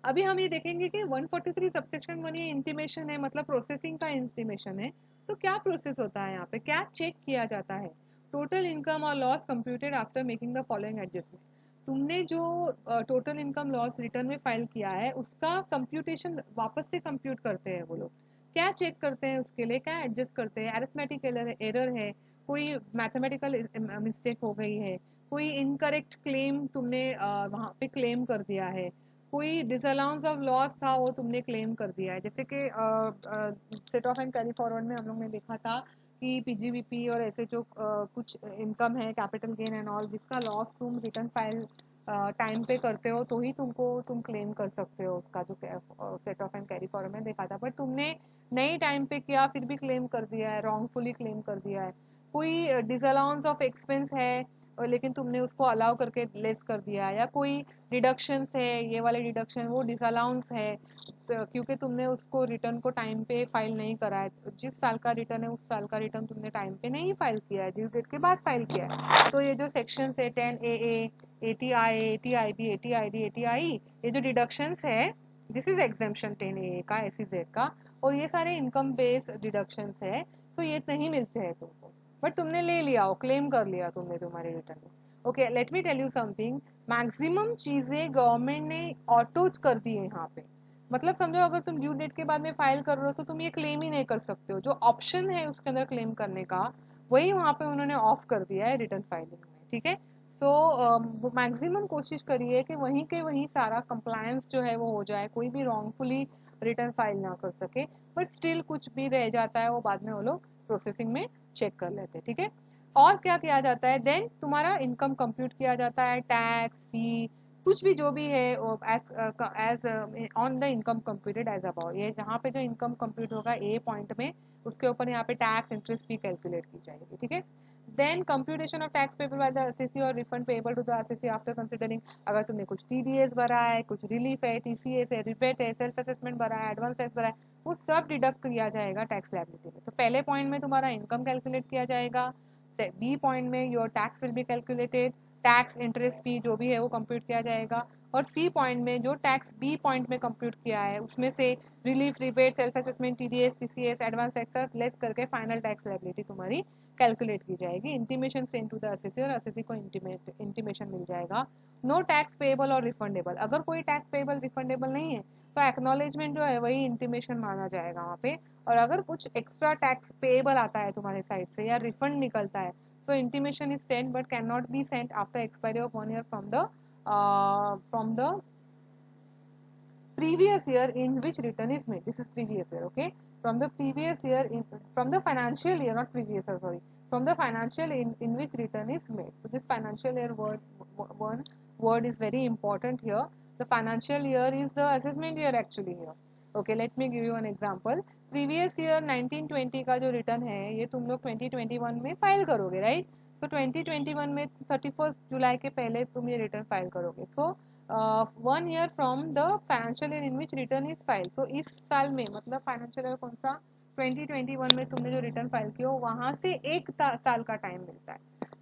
अभी हम ये देखेंगे कि 143 सबसेक्शन 1 ये इंटीमेशन है, मतलब प्रोसेसिंग का इंटीमेशन है। तो क्या प्रोसेस होता है यहाँ पे, क्या चेक किया जाता है? टोटल इनकम और loss computed after making the following adjustment. तुमने जो टोटल इनकम लॉस रिटर्न में फाइल किया है उसका कंप्यूटेशन वापस से कंप्यूट करते हैं वो लोग। क्या चेक करते हैं उसके लिए, क्या एडजस्ट करते हैं? अरिथमेटिक एरर है, कोई मैथमेटिकल मिस्टेक हो गई है, कोई इनकरेक्ट क्लेम तुमने वहाँ पे क्लेम कर दिया है, कोई डिसअलाउंस ऑफ लॉस था वो तुमने क्लेम कर दिया है। जैसे कि set of and carry forward में हम लोग ने देखा था कि पीजीबीपी और ऐसे जो कुछ इनकम है, कैपिटल गेन एंड ऑल, जिसका लॉस तुम रिटर्न फाइल टाइम पे करते हो तो ही तुम क्लेम कर सकते हो उसका, जो set of and carry forward में देखा था। बट तुमने नई टाइम पे किया फिर भी क्लेम कर दिया है, रॉन्गफुली क्लेम कर दिया है। कोई डिसअलाउंस ऑफ एक्सपेंस है और लेकिन तुमने उसको अलाउ करके लेस कर दिया है, या कोई डिडक्शंस है, ये वाले डिडक्शन वो डिसअलाउंस है क्योंकि तुमने उसको रिटर्न को टाइम पे फाइल नहीं करा है। तो जिस साल का रिटर्न है उस साल का रिटर्न तुमने टाइम पे नहीं फाइल किया है, जिस डेट के बाद फाइल किया है। तो ये जो सेक्शन है 10AA, ATI, ATIB, ATID, ATI, ये जो डिडक्शंस है, दिस इज एग्जेम्पशन 10AA का, SEZ का, और ये सारे इनकम बेस्ड डिडक्शंस है। तो ये नहीं मिलते हैं तुमको, बट तुमने ले लिया हो, क्लेम कर लिया तुमने तुम्हारे रिटर्न में। Okay, let me tell you something, maximum चीजें गवर्नमेंट ने ऑटो कर दी है यहाँ पे। मतलब समझो अगर तुम ड्यू डेट के बाद में फाइल कर रहे हो तो तुम ये क्लेम ही नहीं कर सकते हो, जो ऑप्शन है उसके अंदर क्लेम करने का वही वहाँ पे उन्होंने ऑफ कर दिया है रिटर्न फाइलिंग में। ठीक है, तो मैक्सिमम कोशिश करिए कि वहीं के वहीं सारा कंप्लायंस जो है वो हो जाए, कोई भी रॉन्गफुली रिटर्न फाइल ना कर सके। बट स्टिल कुछ भी रह जाता है वो बाद में वो लोग प्रोसेसिंग में चेक कर लेते हैं। ठीक है, और क्या किया जाता है, देन तुम्हारा इनकम कंप्यूट किया जाता है, टैक्स फी कुछ भी जो भी है as on the income computed as above. ये जहाँ पे जो इनकम कंप्यूट होगा ए पॉइंट में, उसके ऊपर यहाँ पे टैक्स इंटरेस्ट फी कैलकुलेट की जाएगी। ठीक है, then computation of tax payable by the SSC और refund payable to the SSC after considering, अगर तुमने कुछ टीडीएस भरा है, कुछ रिलीफ है, टीसीएस है, रिबेट है, सेल्फ असेसमेंट भरा है, एडवांस टैक्स भरा है, वो सब डिडक्ट किया जाएगा टैक्स लायबिलिटी में। तो पहले पॉइंट में तुम्हारा इनकम कैलकुलेट किया जाएगा, बी पॉइंट में your tax will be calculated, tax interest fee जो भी है वो कंप्यूट किया जाएगा, और सी पॉइंट में जो टैक्स बी पॉइंट में कंप्यूट किया है उसमें से relief, rebate, self assessment, TDS, TCS, advance tax less करके फाइनल टैक्स लायबिलिटी तुम्हारी कैलकुलेट की जाएगी। Intimation send to the SSC और एसएससी को इंटीमेशन मिल जाएगा। नो टैक्स पेबल और रिफंडेबल, अगर कोई टैक्स पेबल रिफंडेबल नहीं है तो एक्नॉलेजमेंट जो है वही इंटीमेशन माना जाएगा वहाँ पे, और अगर कुछ एक्स्ट्रा टैक्स पेबल आता है तुम्हारे साइड से या रिफंड निकलता है तो intimation is sent but can not be sent after expiry of 1 year from the previous year in which return is made. This is previous year, okay? From the previous year, from the financial year, not previous year, sorry. From the financial in which return is made. So this financial year one word is very important here. The financial year is the assessment year actually here. Okay, let me give you an example. Previous year 1920 का जो return है ये तुम लोग 2021 में file करोगे, right? तो 2021 में 31 जुलाई के पहले तुम ये रिटर्न फाइल करोगे। सो 1 year from the financial year in which return is file, तो इस साल में मतलब फाइनेंशियल ईयर कौन सा, 2021 में तुमने जो रिटर्न फाइल किया हो वहां से एक साल का टाइम मिलता है।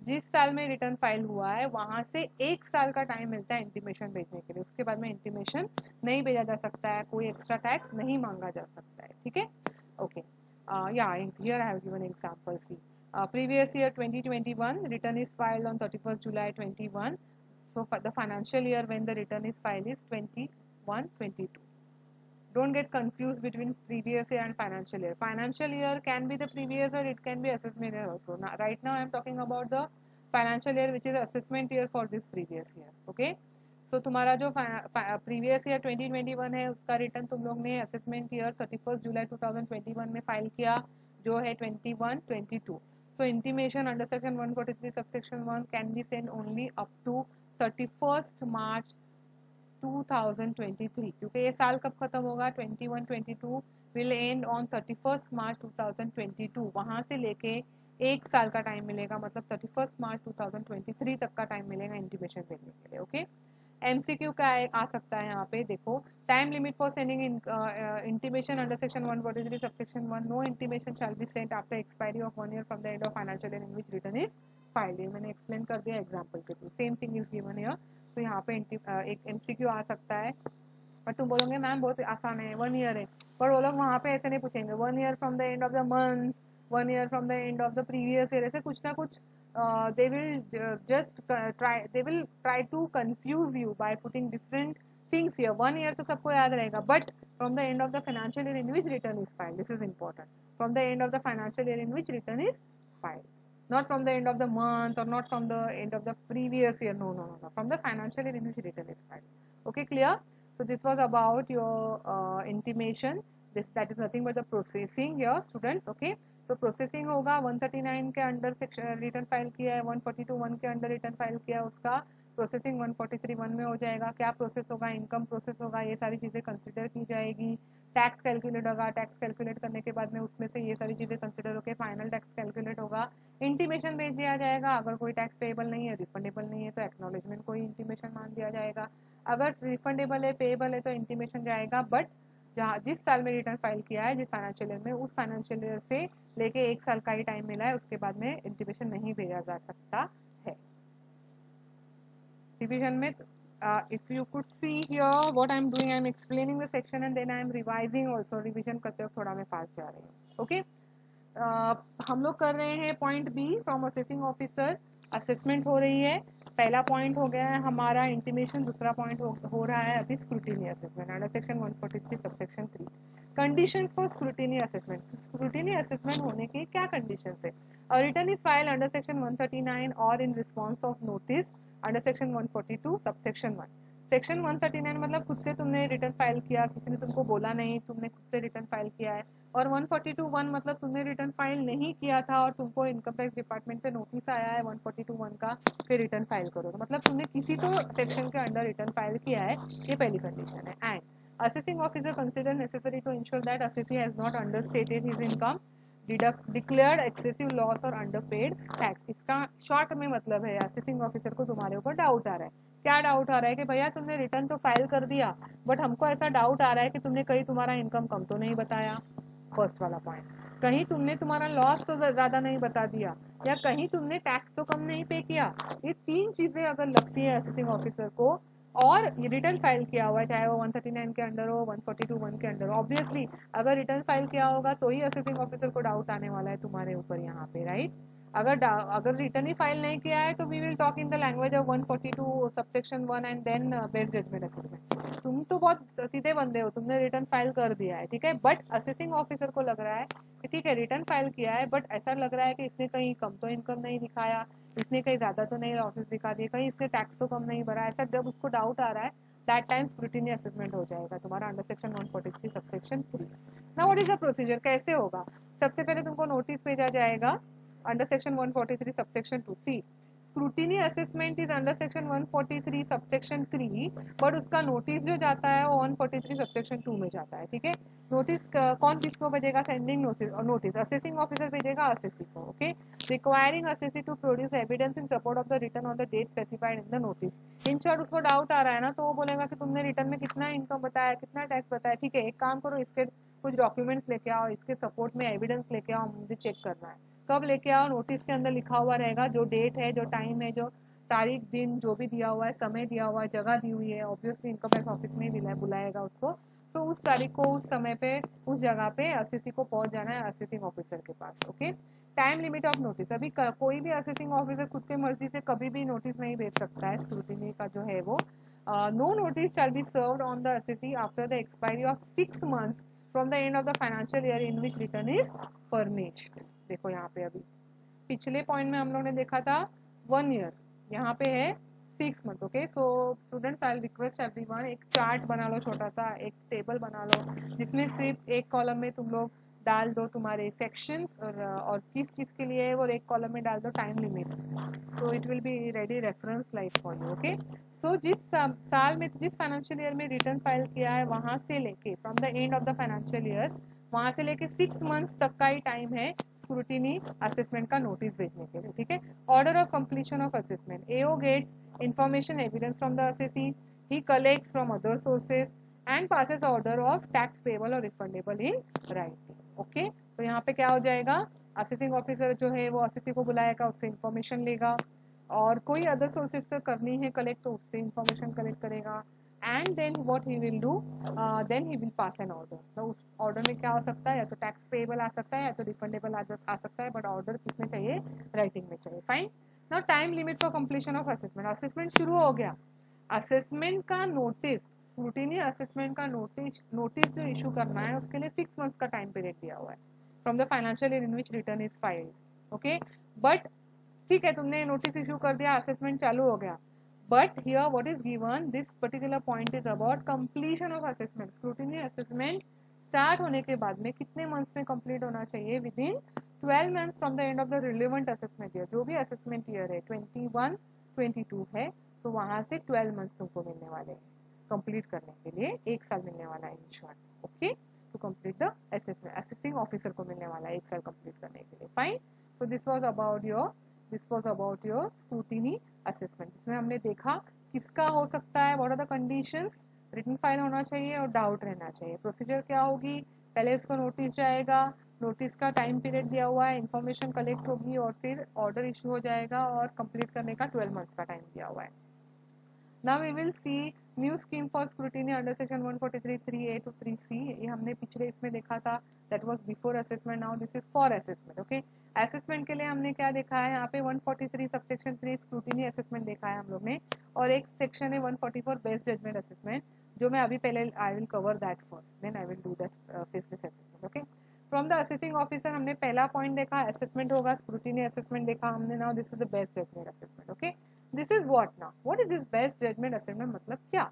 जिस साल में रिटर्न फाइल हुआ है वहां से एक साल का टाइम मिलता है इंटीमेशन भेजने के लिए, उसके बाद में इंटीमेशन नहीं भेजा जा सकता है, कोई एक्स्ट्रा टैक्स नहीं मांगा जा सकता है, ठीक है? ओके, या here I have given example, see previous year 2021 return is filed on 31st July 21, so for the financial year when the return is filed is 21-22. Don't get confused between previous year and financial year. Financial year can be the previous year, it can be assessment year also. Now, right now I am talking about the financial year which is assessment year for this previous year. Okay, so तुम्हारा जो previous year 2021 है उसका return तुम लोग ने assessment year 31st July 2021 में file किया जो है 21-22. So intimation under section 143 subsection 1 can be sent only up to 31st March 2023, क्योंकि ये साल कब खत्म होगा, 21-22 will and on 31st March 2022, वहां से लेके एक साल का टाइम मिलेगा, मतलब 31st March 2023 तक का टाइम मिलेगा इंटीमेशन देने के लिए। ओके, एमसीक्यू का आ सकता है यहाँ पे, देखो time limit for sending intimation under section 143 subsection 1, no intimation shall be sent after expiry of 1 year from the end of financial year in which return is filed. ये मैंने एक्सप्लेन कर दिया एग्जांपल के थ्रू, same thing is given here. तो यहाँ पे एक एमसीक्यू आ सकता है, पर तुम बोलोगे मैम बहुत आसान है, 1 year है, पर वो लोग वहाँ पे ऐसे नहीं पूछेंगे 1 year from the end of the month, 1 year from the end of the previous year, ऐसे कुछ ना कुछ they will just they will try to confuse you by putting different things here. 1 year तो सबको याद रहेगा, but from the end of the financial year in which return is filed, this is important, from the end of the financial year in which return is filed, not from the end of the month or not from the end of the previous year, no, from the financial year in which return is filed. Okay, clear? So this was about your intimation, that is nothing but the processing here students. Okay, तो processing होगा 139 के under section return file किया है, 142(1) के under return file किया है, उसका processing 143(1) में हो जाएगा। क्या प्रोसेस होगा, इनकम प्रोसेस होगा, ये सारी चीज़ें कंसिडर की जाएगी। टैक्स कैलकुलेट होगा, टैक्स कैलकुलेट करने के बाद में उसमें से ये सारी चीज़ें कंसिडर होकर फाइनल टैक्स कैलकुलेट होगा, इंटीमेशन भेज दिया जाएगा। अगर कोई टैक्स पेएबल नहीं है, रिफंडेबल नहीं है तो एक्नॉलेजमेंट को ही इंटीमेशन मान दिया जाएगा। अगर रिफंडेबल है, पेएबल है तो इंटीमेशन जाएगा, बट जहाँ जिस साल में रिटर्न फाइल किया है, जिस फाइनेंशियल ईयर में, उस फाइनेंशियल ईयर से लेके एक साल का ही टाइम मिला है, उसके बाद में इंटीमेशन नहीं भेजा जा सकता है। रिवीजन में if you could see here what I am doing, I am explaining the section and then I am revising also, revision करते वक्त थोड़ा मैं फास्ट जा रही हूँ। ओके, हम लोग कर रहे हैं point B from assessing officer, assessment हो रही है। पहला पॉइंट हो गया है हमारा इंटीमेशन, दूसरा पॉइंट हो रहा है अभी scrutiny assessment under section 143 subsection 3। Conditions for scrutiny assessment, scrutiny assessment होने की क्या कंडीशंस है? Return is file under section 139 और in response of notice under section 142 subsection 1। Section 139 मतलब खुद से तुमने रिटर्न फाइल किया, किसी ने तुमको बोला नहीं, तुमने खुद से रिटर्न फाइल किया है। और 142(1) मतलब तुमने रिटर्न फाइल नहीं किया था और तुमको इनकम टैक्स डिपार्टमेंट से नोटिस आया है 142(1) का, फिर रिटर्न फाइल करो, तो मतलब तुमने किसी तो सेक्शन के अंडर रिटर्न फाइल किया है, ये पहली कंडीशन है। And assessing officer consider necessary to ensure that assessee has not understated his income declared excessive loss और अंडरपेड टैक्स। इसका शॉर्ट में मतलब है असेसिंग ऑफिसर को तुम्हारे ऊपर डाउट आ रहा है। क्या डाउट आ रहा है कि भैया तुमने रिटर्न तो फाइल कर दिया, बट हमको ऐसा डाउट आ रहा है कि तुमने कहीं तुम्हारा इनकम कम तो नहीं बताया, फर्स्ट वाला पॉइंट। कहीं तुमने तुम्हारा लॉस तो ज्यादा नहीं बता दिया, या कहीं तुमने टैक्स तो कम नहीं पे किया। ये तीन चीजें अगर लगती है असेसिंग ऑफिसर को, और रिटर्न फाइल किया हुआ है, चाहे वो 139 के अंडर हो, 142(1) के अंडर हो, ऑब्वियसली अगर रिटर्न फाइल किया होगा तो ही असेसिंग ऑफिसर को डाउट आने वाला है तुम्हारे ऊपर यहाँ पे, राइट। अगर रिटर्न ही फाइल नहीं किया है तो we will talk in the language of 142 subsection 1 and then based judgement assessment. तुम तो बहुत सीधे बंदे हो, तुमने रिटर्न फाइल कर दिया है, ठीक है, बट असेसिंग ऑफिसर को लग रहा है कि ठीक है रिटर्न फाइल किया है, बट ऐसा लग रहा है कि इसने कहीं कम तो इनकम नहीं दिखाया, इसने कहीं ज्यादा तो नहीं लॉसेस दिखा दिए, कहीं इसने टैक्स तो कम नहीं भरा। ऐसा जब उसको डाउट आ रहा है, दैट टाइम स्क्रूटिनी असेसमेंट हो जाएगा तुम्हारा under section 143 subsection 3। Now what is the procedure, कैसे होगा? सबसे पहले तुमको नोटिस भेजा जाएगा under section 143 subsection 2 C. Scrutiny assessment is under section 143 subsection 3, but उसका नोटिस जो जाता है वो 143 सबसेक्शन 2 में जाता है, ठीक है। नोटिस कौन किसको भेजेगा? सेंडिंग नोटिस असेसिंग ऑफिसर भेजेगा असेसी को, okay. Requiring assessee to produce evidence in support of the return on the date specified in the notice. In short उसको डाउट आ रहा है ना, तो वो बोलेगा कि तुमने रिटर्न में कितना इनकम बताया, कितना टैक्स बताया, ठीक है, एक काम करो, इसके कुछ डॉक्यूमेंट्स लेके आओ, इसके सपोर्ट में एविडेंस लेके आओ, मुझे चेक करना है। कब लेके आओ? नोटिस के अंदर लिखा हुआ रहेगा, जो डेट है, जो टाइम है, जो तारीख दिन जो भी दिया हुआ है, समय दिया हुआ है, जगह दी हुई है, ऑब्वियसली इनकम टैक्स ऑफिस में ही बुलाएगा उसको। तो उस तारीख को, उस समय पे, उस जगह पे असेसी को पहुंच जाना है असेसिंग ऑफिसर के पास, okay. Time limit of notice, अभी कोई भी असेसिंग ऑफिसर खुद की मर्जी से कभी भी नोटिस नहीं भेज सकता है, स्क्रूटिनी का जो है वो। No notice shall be served on the assessee after the expiry of 6 months from the end of the financial year in which return is furnished. देखो यहाँ पे अभी पिछले पॉइंट में हम लोग ने देखा था 1 year, यहाँ पे है 6 months, okay. So students I request everyone, एक चार्ट बना लो छोटा सा, एक टेबल बना लो, जिसमें सिर्फ एक कॉलम में तुम लोग डाल दो तुम्हारे सेक्शंस और किस चीज के लिए है, और एक कॉलम में डाल दो time limit. So it will be ready reference like for you, okay. सो जिस साल में, जिस फाइनेंशियल ईयर में रिटर्न फाइल किया है, वहां से लेके from the end of the financial year, वहां से लेके 6 months तक का ही टाइम है स्क्रूटिनी असेसमेंट का नोटिस भेजने के लिए, ठीक है। Order of completion of assessment, AO gets information evidence from the assessee, he collects from other sources and passes order of tax payable और रिफंडेबल इन राइटिंग, ओके। तो यहाँ पे क्या हो जाएगा, असेसिंग ऑफिसर जो है वो असेसी को बुलाएगा, उससे इंफॉर्मेशन लेगा, और कोई अदर सोर्सेज से करनी है कलेक्ट तो उससे इंफॉर्मेशन कलेक्ट करेगा, and then what he will do, then he will pass an order. तो उस ऑर्डर में क्या हो सकता है, या तो टैक्स पेबल आ सकता है, या तो रिफंडेबल आ सकता है, बट ऑर्डर किसमें चाहिए? राइटिंग में चाहिए, fine. Now time limit for completion of assessment, assessment शुरू हो गया, असेसमेंट का नोटिस, स्क्रूटिनी असेसमेंट का नोटिस जो इशू करना है उसके लिए 6 months का टाइम पीरियड दिया हुआ है from the financial year in which return is filed, okay. But ठीक है, तुमने नोटिस इशू कर दिया, असेसमेंट चालू हो गया, but here what is given, this particular point is about completion of assessment. Scrutiny assessment start होने के बाद में कितने मंथ्स में कंप्लीट होना चाहिए? With in 12 months from the end of the relevant assessment year. जो भी असेसमेंट ईयर है 21 22 है, तो वहां से 12 months तुमको मिलने वाले हैं कंप्लीट करने के लिए, 1 साल मिलने वाला है in short, okay. To complete the assessment, assessing officer को मिलने वाला है 1 साल कंप्लीट करने के लिए, fine. So this was about your scrutiny assessment, जिसमें हमने देखा किसका हो सकता है, what are the conditions, return file होना चाहिए और डाउट रहना चाहिए। प्रोसीजर क्या होगी, पहले इसको नोटिस जाएगा, नोटिस का टाइम पीरियड दिया हुआ है, इन्फॉर्मेशन कलेक्ट होगी, और फिर ऑर्डर इशू हो जाएगा, और कंप्लीट करने का 12 months का टाइम दिया हुआ है। Now we will see new scheme for scrutiny under section 143 3A to 3C। ये हमने पिछले इसमें देखा था, that was before assessment, now this is for assessment, okay। assessment के लिए हमने क्या देखा है, यहाँ पे 143 subsection 3 scrutiny assessment देखा है हम लोग ने, और एक section है 144 best judgment assessment, जो मैं अभी पहले I will cover that first, then I will do that face-to-face assessment, okay। From the assessing officer हमने पहला पॉइंट देखा, असेसमेंट होगा, स्क्रूटिनी असेसमेंट देखा हमने। Now this is the best judgement assessment, okay. This is what, now what is this best judgement assessment, मतलब क्या?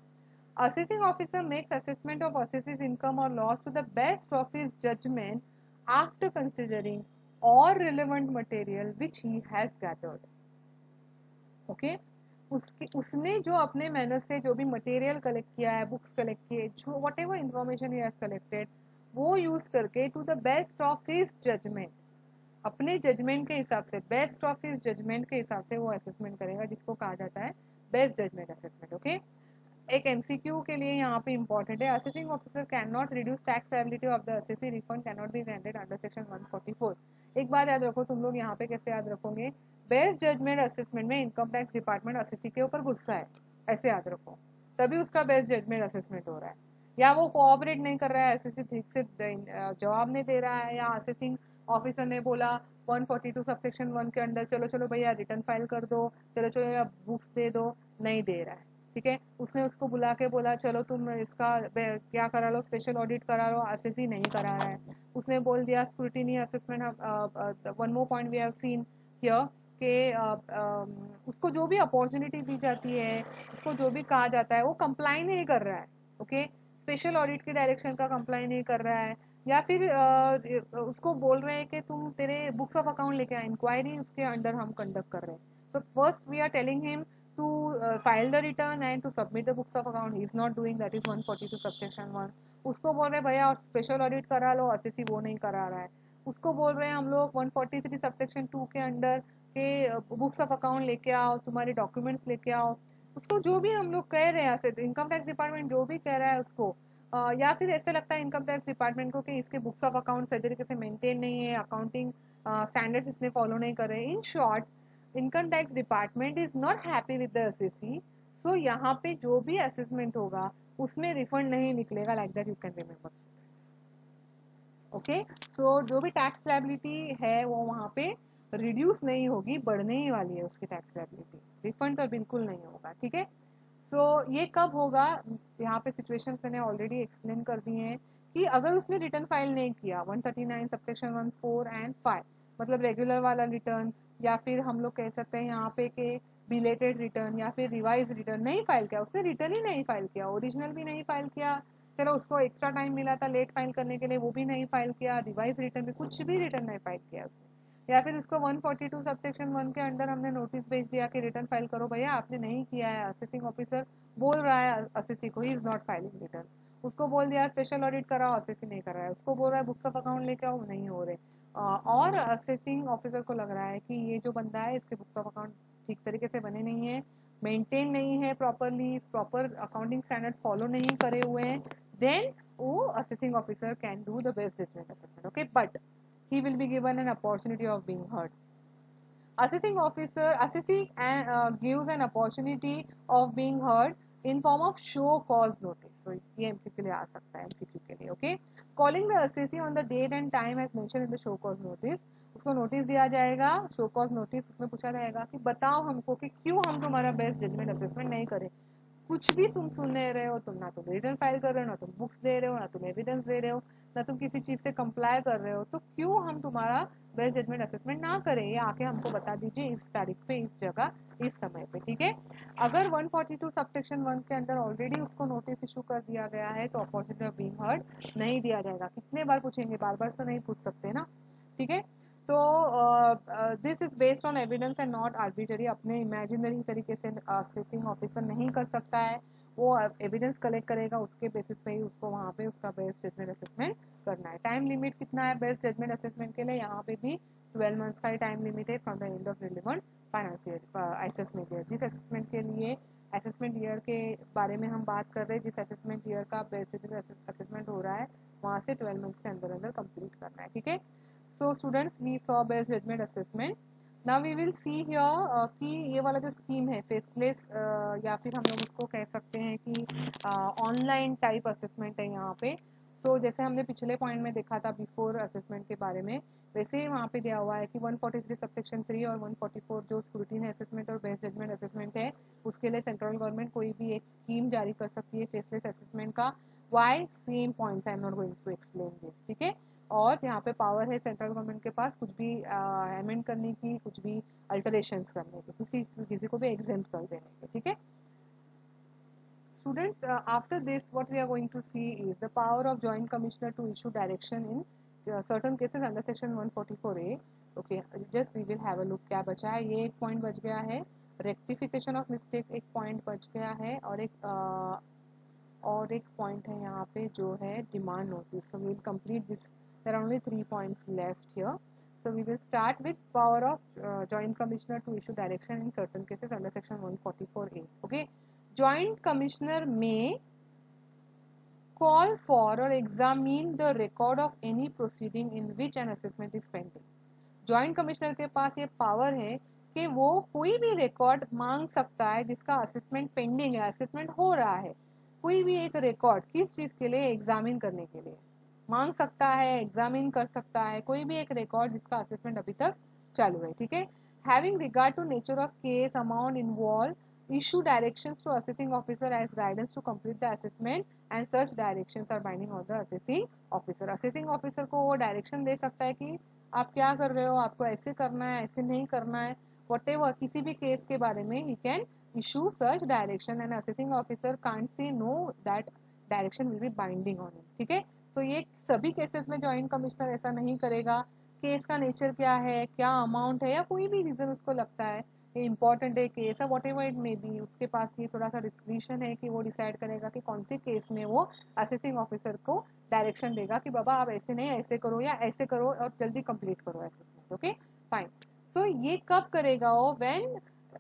Assessing officer makes assessment of assessee's income और loss to the best of his judgement after considering all relevant material which he has gathered, okay. उसने जो अपने मेहनत से जो भी मटेरियल कलेक्ट किया है, बुक्स कलेक्ट किए, जो whatever information he has collected, वो यूज करके to the best of his judgement, अपने जजमेंट के हिसाब से, बेस्ट ऑफ हिज जजमेंट के हिसाब से वो असेसमेंट करेगा, जिसको कहा जाता है बेस्ट जजमेंट असेसमेंट। ओके, एक एमसीक्यू के लिए यहाँ पे इंपॉर्टेंट है, assessing officer can not reduce tax liability of the assessee, refund can not be granted under section 144। एक बात याद रखो तुम लोग यहाँ पे, कैसे याद रखोगे, बेस्ट जजमेंट असेसमेंट में इनकम टैक्स डिपार्टमेंट असेसी के ऊपर गुस्सा है, ऐसे याद रखो, तभी उसका बेस्ट जजमेंट असेसमेंट हो रहा है। या वो कोऑपरेट नहीं कर रहा है, असेसी ठीक से जवाब नहीं दे रहा है, या असेसिंग ऑफिसर ने बोला 142 सबसेक्शन 1 के अंडर चलो चलो भैया रिटर्न फाइल कर दो, चलो चलो या बुक्स दे दो, नहीं दे रहा है, ठीक है, उसने उसको बुला के बोला चलो तुम इसका क्या करा लो, स्पेशल ऑडिट करा लो, असेसी नहीं करा रहा है, उसने बोल दिया scrutiny assessment, one more point we have seen here कि उसको जो भी अपॉर्चुनिटी दी जाती है, उसको जो भी कहा जाता है वो कंप्लाई नहीं कर रहा है, ओके, स्पेशल ऑडिट के डायरेक्शन का कंप्लाई नहीं कर रहा है, या फिर उसको बोल रहे हैं कि तुम तेरे बुक्स ऑफ अकाउंट लेके आ, इंक्वायरी उसके अंडर हम कंडक्ट कर रहे हैं, तो first we are telling him to file the return and to submit the books of account, he is not doing, that is 142 subsection 1। उसको बोल रहे हैं भैया स्पेशल ऑडिट करा लो, असेसी वो नहीं करा रहा है, उसको बोल रहे हैं हम लोग 143 सबसेक्शन 2 के अंडर के बुक्स ऑफ अकाउंट लेके आओ, तुम्हारे डॉक्यूमेंट्स लेके आओ, उसको जो भी हम लोग कह रहे हैं, इनकम टैक्स डिपार्टमेंट जो भी कह रहा है उसको, या फिर ऐसा लगता है इनकम टैक्स डिपार्टमेंट को कि इसके बुक्स ऑफ अकाउंट सही तरीके से मेंटेन नहीं है, अकाउंटिंग स्टैंडर्ड्स इसने फॉलो नहीं कर रहे, in short income tax department is not happy with the assessee, so यहाँ पे जो भी असेसमेंट होगा उसमें रिफंड नहीं निकलेगा, like that you can remember. Okay, तो जो भी टैक्स लायबिलिटी है वो वहाँ पे रिड्यूस नहीं होगी, बढ़ने ही वाली है उसकी टैक्स लायबिलिटी, रिफंड तो बिल्कुल नहीं होगा, ठीक है। तो ये कब होगा, यहाँ पे सिचुएशंस मैंने ऑलरेडी एक्सप्लेन कर दिए हैं कि अगर उसने रिटर्न फाइल नहीं किया 139 सबसेक्शन 1 4 एंड 5, मतलब रेगुलर वाला रिटर्न, या फिर हम लोग कह सकते हैं यहाँ पे कि बिलेटेड रिटर्न या फिर रिवाइज रिटर्न नहीं फाइल किया, उसने रिटर्न ही नहीं फाइल किया, ओरिजिनल भी नहीं फाइल किया, चलो उसको एक्स्ट्रा टाइम मिला था लेट फाइल करने के लिए, वो भी नहीं फाइल किया, रिवाइज रिटर्न भी कुछ भी रिटर्न नहीं फाइल किया उसने, या फिर उसको 142 सबसेक्शन 1 के अंडर हमने नोटिस भेज दिया कि रिटर्न फाइल करो भैया, आपने नहीं किया है, असेसिंग ऑफिसर बोल रहा है असेसी को, ही इज नॉट फाइलिंग रिटर्न, उसको बोल दिया स्पेशल ऑडिट कराओ, असेसी नहीं कर रहा है, उसको बोल रहा है बुक्स ऑफ अकाउंट लेके आओ, नहीं हो रहे, और असेसिंग ऑफिसर को लग रहा है कि ये जो बंदा है इसके बुक्स ऑफ अकाउंट ठीक तरीके से बने नहीं है, मेंटेन नहीं है properly, proper accounting standard follow नहीं करे हुए हैं, देन वो assessing officer can do the best judgement assessment, okay, but he will be given an opportunity of being heard. Assessing officer, assessing gives an opportunity of being heard in form of show cause notice. So ये MCQ के लिए आ सकता है, MCQ के लिए, okay? Calling the assessee on the date and time as mentioned in the show cause notice. उसको notice दिया जाएगा, शो कॉज नोटिस, उसमें पूछा जाएगा कि बताओ हमको कि क्यों हम तुम्हारा बेस्ट जजमेंट असेसमेंट नहीं करें, कुछ भी तुम सुन नहीं रहे हो, तुम ना तुम रिटर्न फाइल कर रहे हो, ना तुम बुक्स दे रहे हो, ना तुम एविडेंस दे रहे हो, ना तुम किसी चीज से कंप्लाई कर रहे हो, तो क्यों हम तुम्हारा बेस्ट जजमेंट असेसमेंट ना करें, ये आके हमको बता दीजिए इस तारीख पे, इस जगह, इस समय पे, ठीक है। अगर 142 सबसेक्शन 1 के अंदर ऑलरेडी उसको नोटिस इशू कर दिया गया है तो अपॉर्चुनिटी ऑफ बीइंग हर्ड नहीं दिया जाएगा, कितने बार पूछेंगे, बार बार तो नहीं पूछ सकते ना, ठीक है। तो this is based on evidence and not arbitrary, अपने इमेजिनरी तरीके से असेसिंग ऑफिसर नहीं कर सकता है, वो एविडेंस कलेक्ट करेगा, उसके बेसिस पे ही उसको वहाँ पे उसका बेस्ट जजमेंट असेसमेंट करना है। टाइम लिमिट कितना है बेस्ट जजमेंट असेसमेंट के लिए, यहाँ पे भी 12 मंथ्स का ही टाइम लिमिट है from the end of relevant financial assessment year, जिस असेसमेंट के लिए असेसमेंट ईयर के बारे में हम बात कर रहे हैं, जिस असेसमेंट ईयर का बेस्ट जजमेंट असेसमेंट हो रहा है वहाँ से 12 मंथ्स के अंदर अंदर कंप्लीट करना है, ठीक है। So students, we saw best judgment assessment. Now we will see here कि ये वाला जो स्कीम है फेसलेस, या फिर हम लोग इसको कह सकते हैं कि ऑनलाइन टाइप असेसमेंट है यहाँ पे। तो जैसे हमने पिछले पॉइंट में देखा था बिफोर असेसमेंट के बारे में, वैसे ही वहाँ पे दिया हुआ है कि 143 सबसेक्शन 3 और 144 जो स्क्रूटिनी असेसमेंट और बेस्ट जजमेंट असेसमेंट है, उसके लिए सेंट्रल गवर्नमेंट कोई भी एक स्कीम जारी कर सकती है फेसलेस असेसमेंट का। Why same points, I am not going to explain this, ठीक है। और यहाँ पे पावर है सेंट्रल गवर्नमेंट के पास कुछ भी अमेंड करने की, कुछ भी अल्टरेशंस करने की, किसी को भी एग्जेम्प्ट कर देने के, ठीक है। Students, after this, what we are going to see is the power of Joint Commissioner to issue direction in certain cases under Section 144A. Okay, just we will have a look. क्या बचा है, ये एक point बच गया है, rectification of mistake एक point बच गया है, और एक पॉइंट है यहाँ पे जो है demand notice. So we will complete this, there are only 3 points left here. So we will start with power of Joint Commissioner to issue direction in certain cases under section 144A. Okay, Joint Commissioner may call for or examine the record of any proceeding in which an assessment is pending. Joint commissioner के पास ये power है कि वो कोई भी record मांग सकता है जिसका असेसमेंट पेंडिंग है, असेसमेंट हो रहा है। कोई भी एक रिकॉर्ड किस चीज के लिए? एग्जामिन करने के लिए मांग सकता है, एग्जामिन कर सकता है कोई भी एक रिकॉर्ड जिसका असेसमेंट अभी तक चालू है। ठीक है, having regard to nature of case, amount involve, issue directions to assessing officer as guidance to complete the assessment and such directions are binding on the assessing officer. assessing officer को वो direction दे सकता है कि आप क्या कर रहे हो, आपको ऐसे करना है, ऐसे नहीं करना है, whatever, किसी भी केस के बारे में he can issue such direction and assessing officer can't say no, that direction will be binding on him. ठीक है, तो ये सभी केसेस में जॉइंट कमिश्नर ऐसा नहीं करेगा। केस का नेचर क्या है, क्या अमाउंट है, या कोई भी रीजन उसको लगता है ये इंपॉर्टेंट है केस है, what ever it may be, उसके पास ये थोड़ा सा डिस्क्रिप्शन है कि वो डिसाइड करेगा कि कौन से केस में वो असेसिंग ऑफिसर को डायरेक्शन देगा कि बाबा आप ऐसे नहीं ऐसे करो या ऐसे करो और जल्दी कंप्लीट करो असेसमेंट। Okay fine. सो ये कब करेगा वो? व्हेन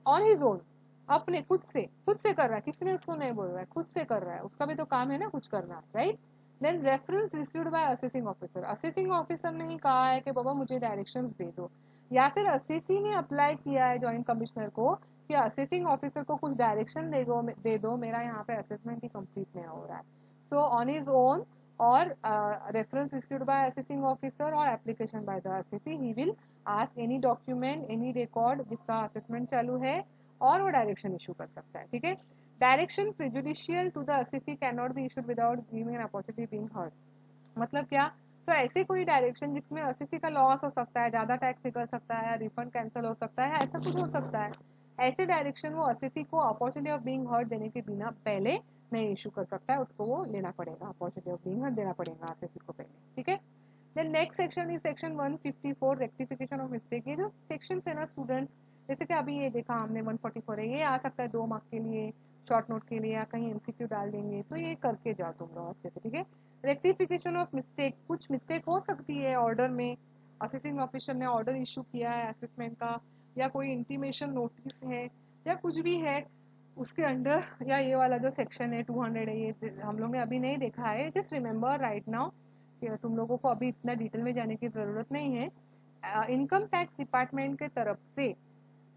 ऑन हिज ओन, अपने खुद से कर रहा है, किसी ने उसको नहीं बोल रहा है, खुद से कर रहा है, उसका भी तो काम है ना कुछ करना, right. Then reference received by assessing officer, assessing officer ने ही कहा है कि बाबा मुझे डायरेक्शंस दे दो, या फिर असेसी ने अप्लाई किया है जॉइंट कमिश्नर को कि असेसिंग ऑफिसर को कुछ डायरेक्शन दे दो, मेरा यहाँ पे असेसमेंट ही कंप्लीट नहीं हो रहा है। सो ऑन हिज ओन और reference received by assessing officer और application by the assessee, he will ask any document, any record जिसका असेसमेंट चालू है, और वो डायरेक्शन इशू कर सकता है। ठीक है, direction prejudicial to the assessee can not be issued without giving an opportunity being heard. मतलब क्या? तो ऐसे कोई डायरेक्शन जिसमें असेसी का लॉस हो सकता है, ज्यादा टैक्स निकल सकता है, रिफंड कैंसिल हो सकता है, ऐसा कुछ हो सकता है, ऐसे डायरेक्शन वो असेसी को अपॉर्चुनिटी ऑफ बीइंग हर्ड देने के बिना पहले नहीं इशू कर सकता है, उसको वो लेना पड़ेगा, अपॉर्चुनिटी ऑफ बीइंग हर्ड देना पड़ेगा असेसी को पहले। ठीक है, then next section is section 154 rectification of mistake. ये जो सेक्शन है ना स्टूडेंट्स, जैसे कि अभी ये देखा हमने 144 है, ये आ सकता है 2 मार्क के लिए, शॉर्ट नोट के लिए, या कहीं एमसीक्यू डाल देंगे, तो ये करके जाओ तुम लोग अच्छे से। ठीक है, रेक्टिफिकेशन ऑफ मिस्टेक, कुछ मिस्टेक हो सकती है ऑर्डर में, असेसिंग ऑफिसर ने ऑर्डर इशू किया है असेसमेंट का, या कोई इंटीमेशन नोटिस है, या कुछ भी है उसके अंडर, या ये वाला जो सेक्शन है 200 है, ये हम लोग ने अभी नहीं देखा है, जस्ट रिमेंबर राइट नाउ कि तुम लोगों को अभी इतना डिटेल में जाने की जरूरत नहीं है। इनकम टैक्स डिपार्टमेंट के तरफ से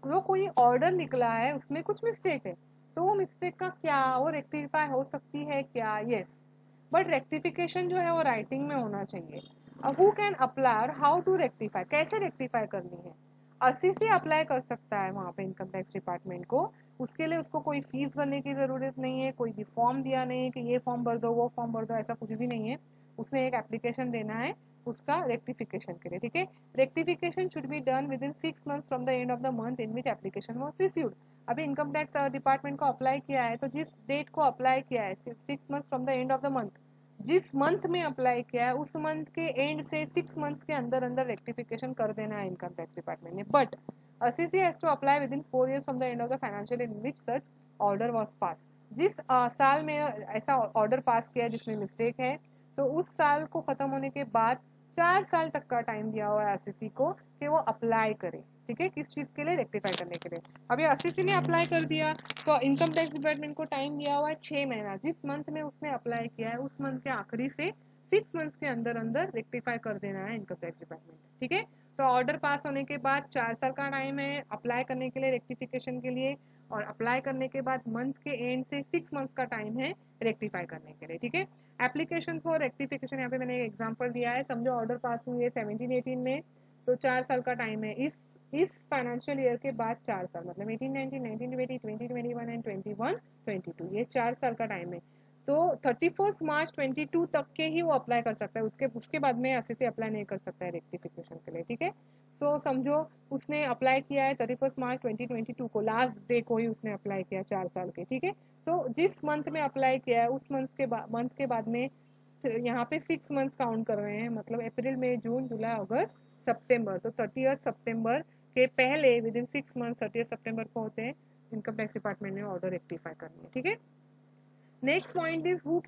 वो कोई ऑर्डर निकला है, उसमें कुछ मिस्टेक है, तो वो मिस्टेक का क्या, वो रेक्टिफाई हो सकती है क्या? यस, बट रेक्टिफिकेशन जो है वो राइटिंग में होना चाहिए। हु कैन अप्लाई और हाउ टू रेक्टिफाई, कैसे रेक्टिफाई करनी है? असीसी अप्लाई कर सकता है वहाँ पे इनकम टैक्स डिपार्टमेंट को, उसके लिए उसको कोई फीस भरने की जरूरत नहीं है, कोई भी फॉर्म दिया नहीं है कि ये फॉर्म भर दो वो फॉर्म भर दो, ऐसा कुछ भी नहीं है। उसने एक एप्लीकेशन देना है उसका रेक्टिफिकेशन के लिए। ठीक है, rectification should be done with in 6 months from the end of the month in which application was received. अभी इनकम टैक्स डिपार्टमेंट को अप्लाई किया है, तो जिस डेट को अप्लाई किया है 6 months from the end of the month, जिस मंथ में अप्लाई किया है उस मंथ के एंड से 6 मंथ्स के अंदर अंदर रेक्टिफिकेशन कर देना है इनकम टैक्स डिपार्टमेंट ने। But assessee has to apply within 4 years from the end of the financial in which such order was pass. जिस साल में ऐसा ऑर्डर पास किया है जिसमें मिस्टेक है, तो उस साल को खत्म होने के बाद 4 साल तक का टाइम दिया हुआ है असीसी को कि वो अप्लाई करे। ठीक है, किस चीज के लिए? रेक्टिफाई करने के लिए। अभी असीसी ने अप्लाई कर दिया तो इनकम टैक्स डिपार्टमेंट को टाइम दिया हुआ है 6 महीना, जिस मंथ में उसने अप्लाई किया है उस मंथ के आखिरी से 6 मंथ्स के अंदर अंदर रेक्टिफाई कर देना है इनकम टैक्स डिपार्टमेंट। ठीक है, तो ऑर्डर पास होने के बाद 4 साल का टाइम है अप्लाई करने के लिए रेक्टिफिकेशन के लिए, और अप्लाई करने के बाद मंथ के एंड से 6 मंथ्स का टाइम है रेक्टिफाई करने के लिए। ठीक है, एप्लीकेशन फॉर रेक्टिफिकेशन, यहाँ पे मैंने एक एग्जांपल दिया है, समझो ऑर्डर पास हुई है 17-18 में, तो 4 साल का टाइम है। इस फाइनेंशियल ईयर के बाद 4 साल, मतलब 18-19, 19-20, 20-21 एंड 21-22, ये 4 साल का टाइम है। तो 31 मार्च 22 तक के ही वो अप्लाई कर सकता है, उसके बाद में असीसी अप्लाई नहीं कर सकता है रेक्टिफिकेशन के लिए। ठीक है, तो समझो उसने अप्लाई किया है 31 मार्च 2022 को, लास्ट डे को ही उसने अप्लाई किया 4 साल के। ठीक है, तो जिस मंथ में अप्लाई किया है उस मंथ के बाद में यहाँ पे 6 मंथ काउंट कर रहे हैं, मतलब अप्रैल मई जून जुलाई अगस्त सितंबर, तो 30 सितंबर के पहले विद इन 6 मंथ 30 सितंबर को होते हैं इनकम टैक्स डिपार्टमेंट ने ऑर्डर रेक्टिफाई करनी है। ठीक है, next point is who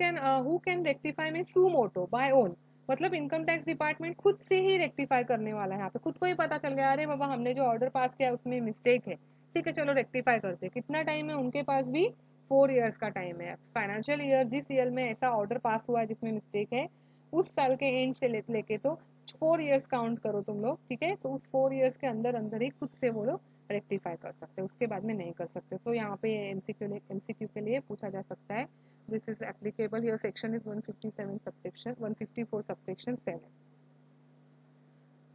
can rectify में सू मोटो बाय ओन, मतलब इनकम टैक्स डिपार्टमेंट खुद से ही रेक्टिफाई करने वाला है। यहाँ पे खुद को ही पता चल गया, अरे बाबा हमने जो ऑर्डर पास किया उसमें मिस्टेक है, ठीक है चलो रेक्टिफाई करते हैं। कितना टाइम है उनके पास भी? 4 ईयर्स का टाइम है। फाइनेंशियल ईयर जिस ईयर में ऐसा ऑर्डर पास हुआ है जिसमें मिस्टेक है, उस साल के एंड से लेके तो 4 ईयर्स काउंट करो तुम लोग, ठीक है। तो उस 4 ईयर्स के अंदर अंदर ही खुद से वो लोग रेक्टिफाई कर सकते हैं, उसके बाद में नहीं कर सकते। तो यहाँ पे एमसीक्यू के लिए पूछा जा सकता है। This is applicable here, section is 157 subsection 154 subsection 7।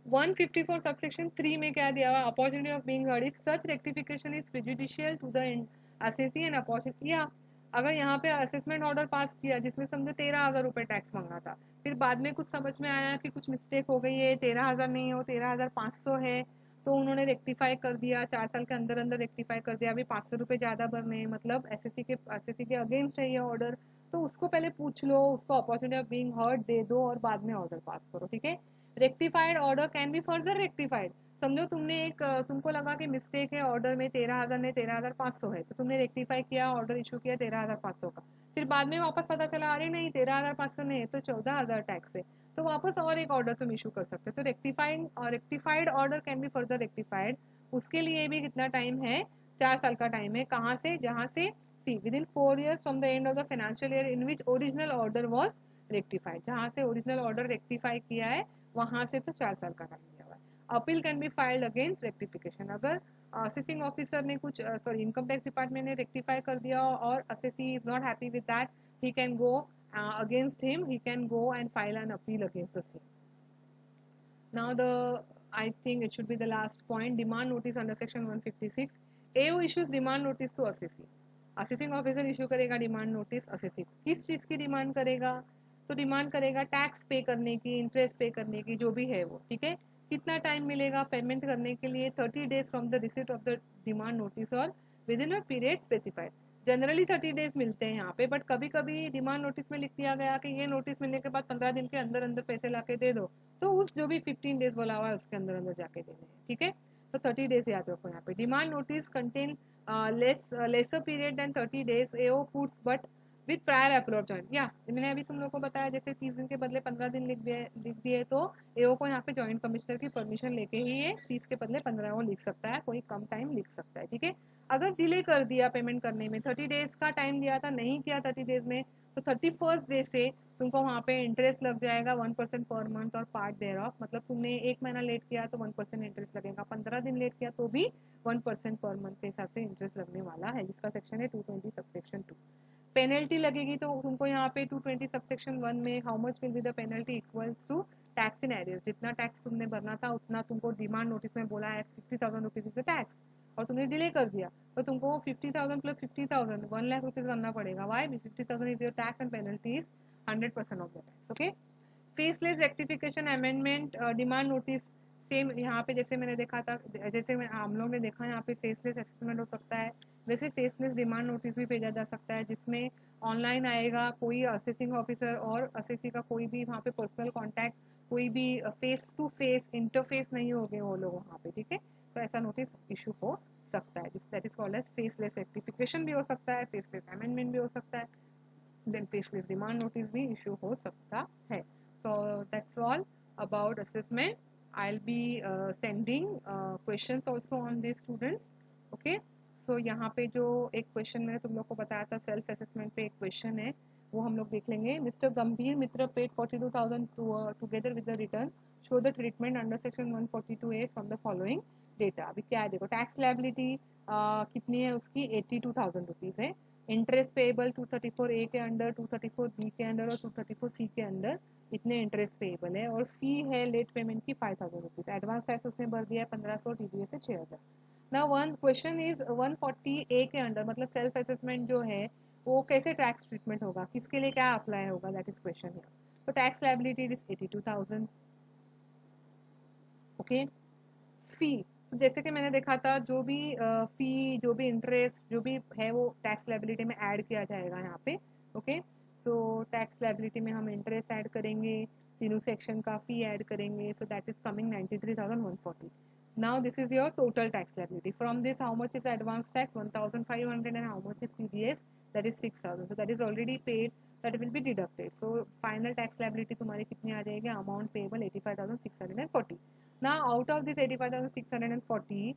154 subsection 3 में क्या दिया हुआ? Opportunity of being heard if such rectification is prejudicial to the assessee and opportunity, या अगर यहाँ पे असेसमेंट ऑर्डर पास किया जिसमें समझो 13,000 रुपए टैक्स मांगा था, फिर बाद में कुछ समझ में आया कि कुछ मिस्टेक हो गई है, 13,000 नहीं हो 13,500 है, तो उन्होंने रेक्टिफाई कर दिया, 4 साल के अंदर अंदर रेक्टिफाई कर दिया, अभी 500 रुपए ज्यादा भरने हैं, मतलब एसएससी के अगेंस्ट है ये ऑर्डर, तो उसको पहले पूछ लो, उसको opportunity of being heard they दो और बाद में ऑर्डर पास करो, ठीक है। Rectified order can be further rectified. समझो तुमने एक तुमको लगा कि मिस्टेक है ऑर्डर में, 13,000 ने 13,500 है, तो तुमने रेक्टिफाई किया, ऑर्डर इशू किया 13,500 का, फिर बाद में वापस पता चला अरे नहीं 13,500 नहीं है तो 14,000 टैक्स है, तो वापस और एक ऑर्डर तुम इशू कर सकते हो। तो rectified order can be further rectified, उसके लिए भी कितना टाइम है? 4 साल का टाइम है। कहाँ से? जहाँ से see within 4 years from the end of the financial year in which original order was rectified, जहाँ से ओरिजिनल ऑर्डर रेक्टिफाई किया है वहां से तो 4 साल का टाइम दिया हुआ है। Appeal can be filed against rectification, अगर असेसिंग ऑफिसर ने कुछ सॉरी इनकम टैक्स डिपार्टमेंट ने रेक्टिफाई कर दिया और assessee is not happy with that, he can go against him, he can go and file an appeal against the same. Now the, I think it should be the last point, demand notice under section 156. AO issues demand notice to assessee. Assessing officer issue करेगा demand notice assessee को, किस चीज की demand करेगा? तो demand करेगा tax पे करने की, इंटरेस्ट पे करने की, जो भी है वो, ठीक है। कितना टाइम मिलेगा पेमेंट करने के लिए? 30 days from the receipt of the demand notice और within a period specified. Generally 30 days मिलते हैं यहाँ पे, बट कभी कभी डिमांड नोटिस में लिख दिया गया कि ये नोटिस मिलने के बाद 15 दिन के अंदर अंदर पैसे ला के दे दो, तो उस जो भी 15 days बोला हुआ है उसके अंदर अंदर जाके देने हैं, ठीक है। तो 30 days याद रखो यहाँ पे। Demand notice contain lesser period than 30 days, AO puts but with prior acknowledgement, या मैंने अभी तुम लोग को बताया जैसे 30 दिन के बदले 15 दिन लिख दिए तो एओ को यहाँ पे जॉइंट कमिश्नर की परमिशन लेके ही ये 30 के बदले 15 वो लिख सकता है, कोई कम टाइम लिख सकता है, ठीक है। अगर डिले कर दिया पेमेंट करने में, 30 days का टाइम दिया था नहीं किया 30 days में, तो 31st डे से तुमको वहाँ पे इंटरेस्ट लग जाएगा 1% पर मंथ और पार्ट देयर ऑफ, मतलब तुमने 1 महीना लेट किया तो 1% इंटरेस्ट लगेगा, 15 दिन लेट किया तो भी 1% पर मंथ के हिसाब से इंटरेस्ट लगने वाला है, जिसका सेक्शन है 220 सबसेक्शन 2। पेनल्टी लगेगी तो तुमको यहाँ पे 220 सबसेक्शन 1 में how much will be the penalty equals to tax in arrears, जितना टैक्स तुमने भरना था उतना तुमको डिमांड नोटिस में बोला है 50,000 रुपीज इज टैक्स, और तुमने डिले कर दिया तो तुमको 50,000 प्लस 50,000 1 लाख रुपीज भरना पड़ेगा। Why? 50,000 is your tax and penalty is 100% of the tax, okay. Faceless rectification amendment demand notice, same यहाँ पे जैसे मैंने देखा था, जैसे हम लोग ने देखा यहाँ पे फेसलेस असेसमेंट हो सकता है, वैसे फेसलेस डिमांड नोटिस भी भेजा जा सकता है, जिसमें ऑनलाइन आएगा, कोई असेसिंग ऑफिसर और असेसी का कोई भी वहाँ पे पर्सनल कॉन्टैक्ट, कोई भी फेस टू फेस इंटरफेस नहीं होंगे वो लोग वहाँ पे, ठीक है। तो ऐसा नोटिस इशू हो सकता है, that is called as faceless rectification भी हो सकता है, फेसलेस अमेंडमेंट भी हो सकता है, देन फेसलेस डिमांड नोटिस भी इशू हो सकता है। So that's all about assessment. I'll be sending questions also on these students. Okay. So यहाँ पे जो एक क्वेश्चन मैंने तुम लोग को बताया था सेल्फ असेसमेंट पे एक क्वेश्चन है, वो हम लोग देख लेंगे। Mister Gambhir Mitra paid 42,000 together with the return show the treatment under section 142A from the following data. अभी क्या है देखो, टैक्स लायबिलिटी कितनी है उसकी? 82,000 रुपीज है। इंटरेस्ट पेएबल 234A के अंडर, 234B के अंडर और 234C के अंदर इतने इंटरेस्ट पेएबल है, और फी है लेट पेमेंट की 5,000 रुपीज, एडवांस टैक्स उसने भर दिया है 1,500, टीडीएस है 6,000। ना वन क्वेश्चन इज 140A के अंडर, मतलब सेल्फ असेसमेंट जो है वो कैसे टैक्स ट्रीटमेंट होगा, किसके लिए क्या अप्लाई होगा, दैट इज क्वेश्चन है। तो टैक्स लायबिलिटी इज 82,000, ओके। फी, तो जैसे कि मैंने देखा था जो भी फी, जो भी इंटरेस्ट जो भी है वो टैक्स लायबिलिटी में ऐड किया जाएगा यहाँ पे, ओके। सो टैक्स लायबिलिटी में हम इंटरेस्ट ऐड करेंगे, तीनों सेक्शन का फी ऐड करेंगे, so that is coming 93,140। Now this is your total tax liability, from this how much is advance tax 1,500 and how much is TDS, that is 6,000, so that is already paid that will be deducted. So final tax liability तुम्हारी कितनी आ जाएगी, amount payable 85,640. Now out of this 85,640,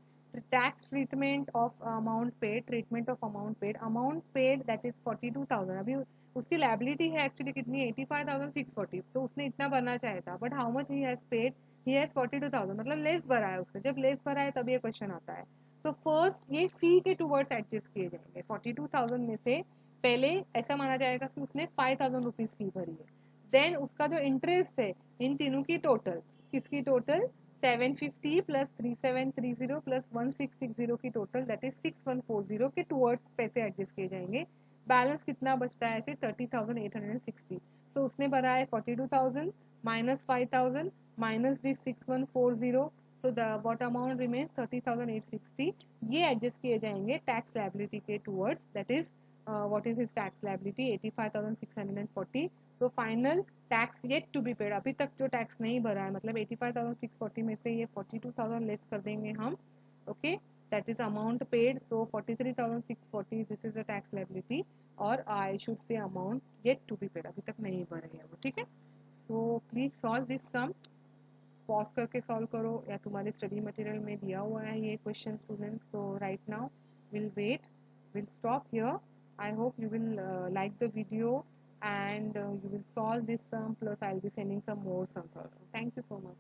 tax treatment of amount paid, treatment of amount paid that is 42,000. अभी उसकी liability है actually कितनी, 85,640. तो उसने इतना भरना चाहा था, but how much he has paid, he has 42,000, मतलब लेस भरा है उसने. जब लेस भरा है तब ये क्वेश्चन आता है. तो फर्स्ट ये फी के टूवर्ड्स एडजस्ट किए जाएंगे. 42,000 में से पहले ऐसा माना जाएगा कि उसने 5,000 रुपीज फी भरी है. देन उसका जो इंटरेस्ट है इन तीनों की टोटल, किसकी टोटल, 750 प्लस 3730 प्लस 1660 की टोटल, दैट इज 6140 के टूवर्ड्स पैसे एडजस्ट किए जाएंगे. बैलेंस कितना बचता है फिर, 30,860. तो उसने भरा है 42,000 माइनस 5,000 माइनस दिस 6140. तो द वॉट अमाउंट रिमेन्स 30,860. ये एडजस्ट किए जाएंगे टैक्स लायबिलिटी के towards, that is what is his tax liability, 85,640. तो final tax yet to be paid, अभी तक जो टैक्स नहीं भरा है, मतलब 85,640 में से ये 42,000 लेस कर देंगे हम. Okay, that is amount paid. So 43,640 this is the tax liability, और I should say amount yet to be paid, अभी तक नहीं भरे हैं वो. ठीक है. सो please solve this sum. Pause करके सॉल्व करो, या तुम्हारे स्टडी मटेरियल में दिया हुआ है ये question students. So right now will wait, we'll stop here. I hope you will like the video, and you will solve this sum, plus I'll be sending some more sums also. Thank you so much.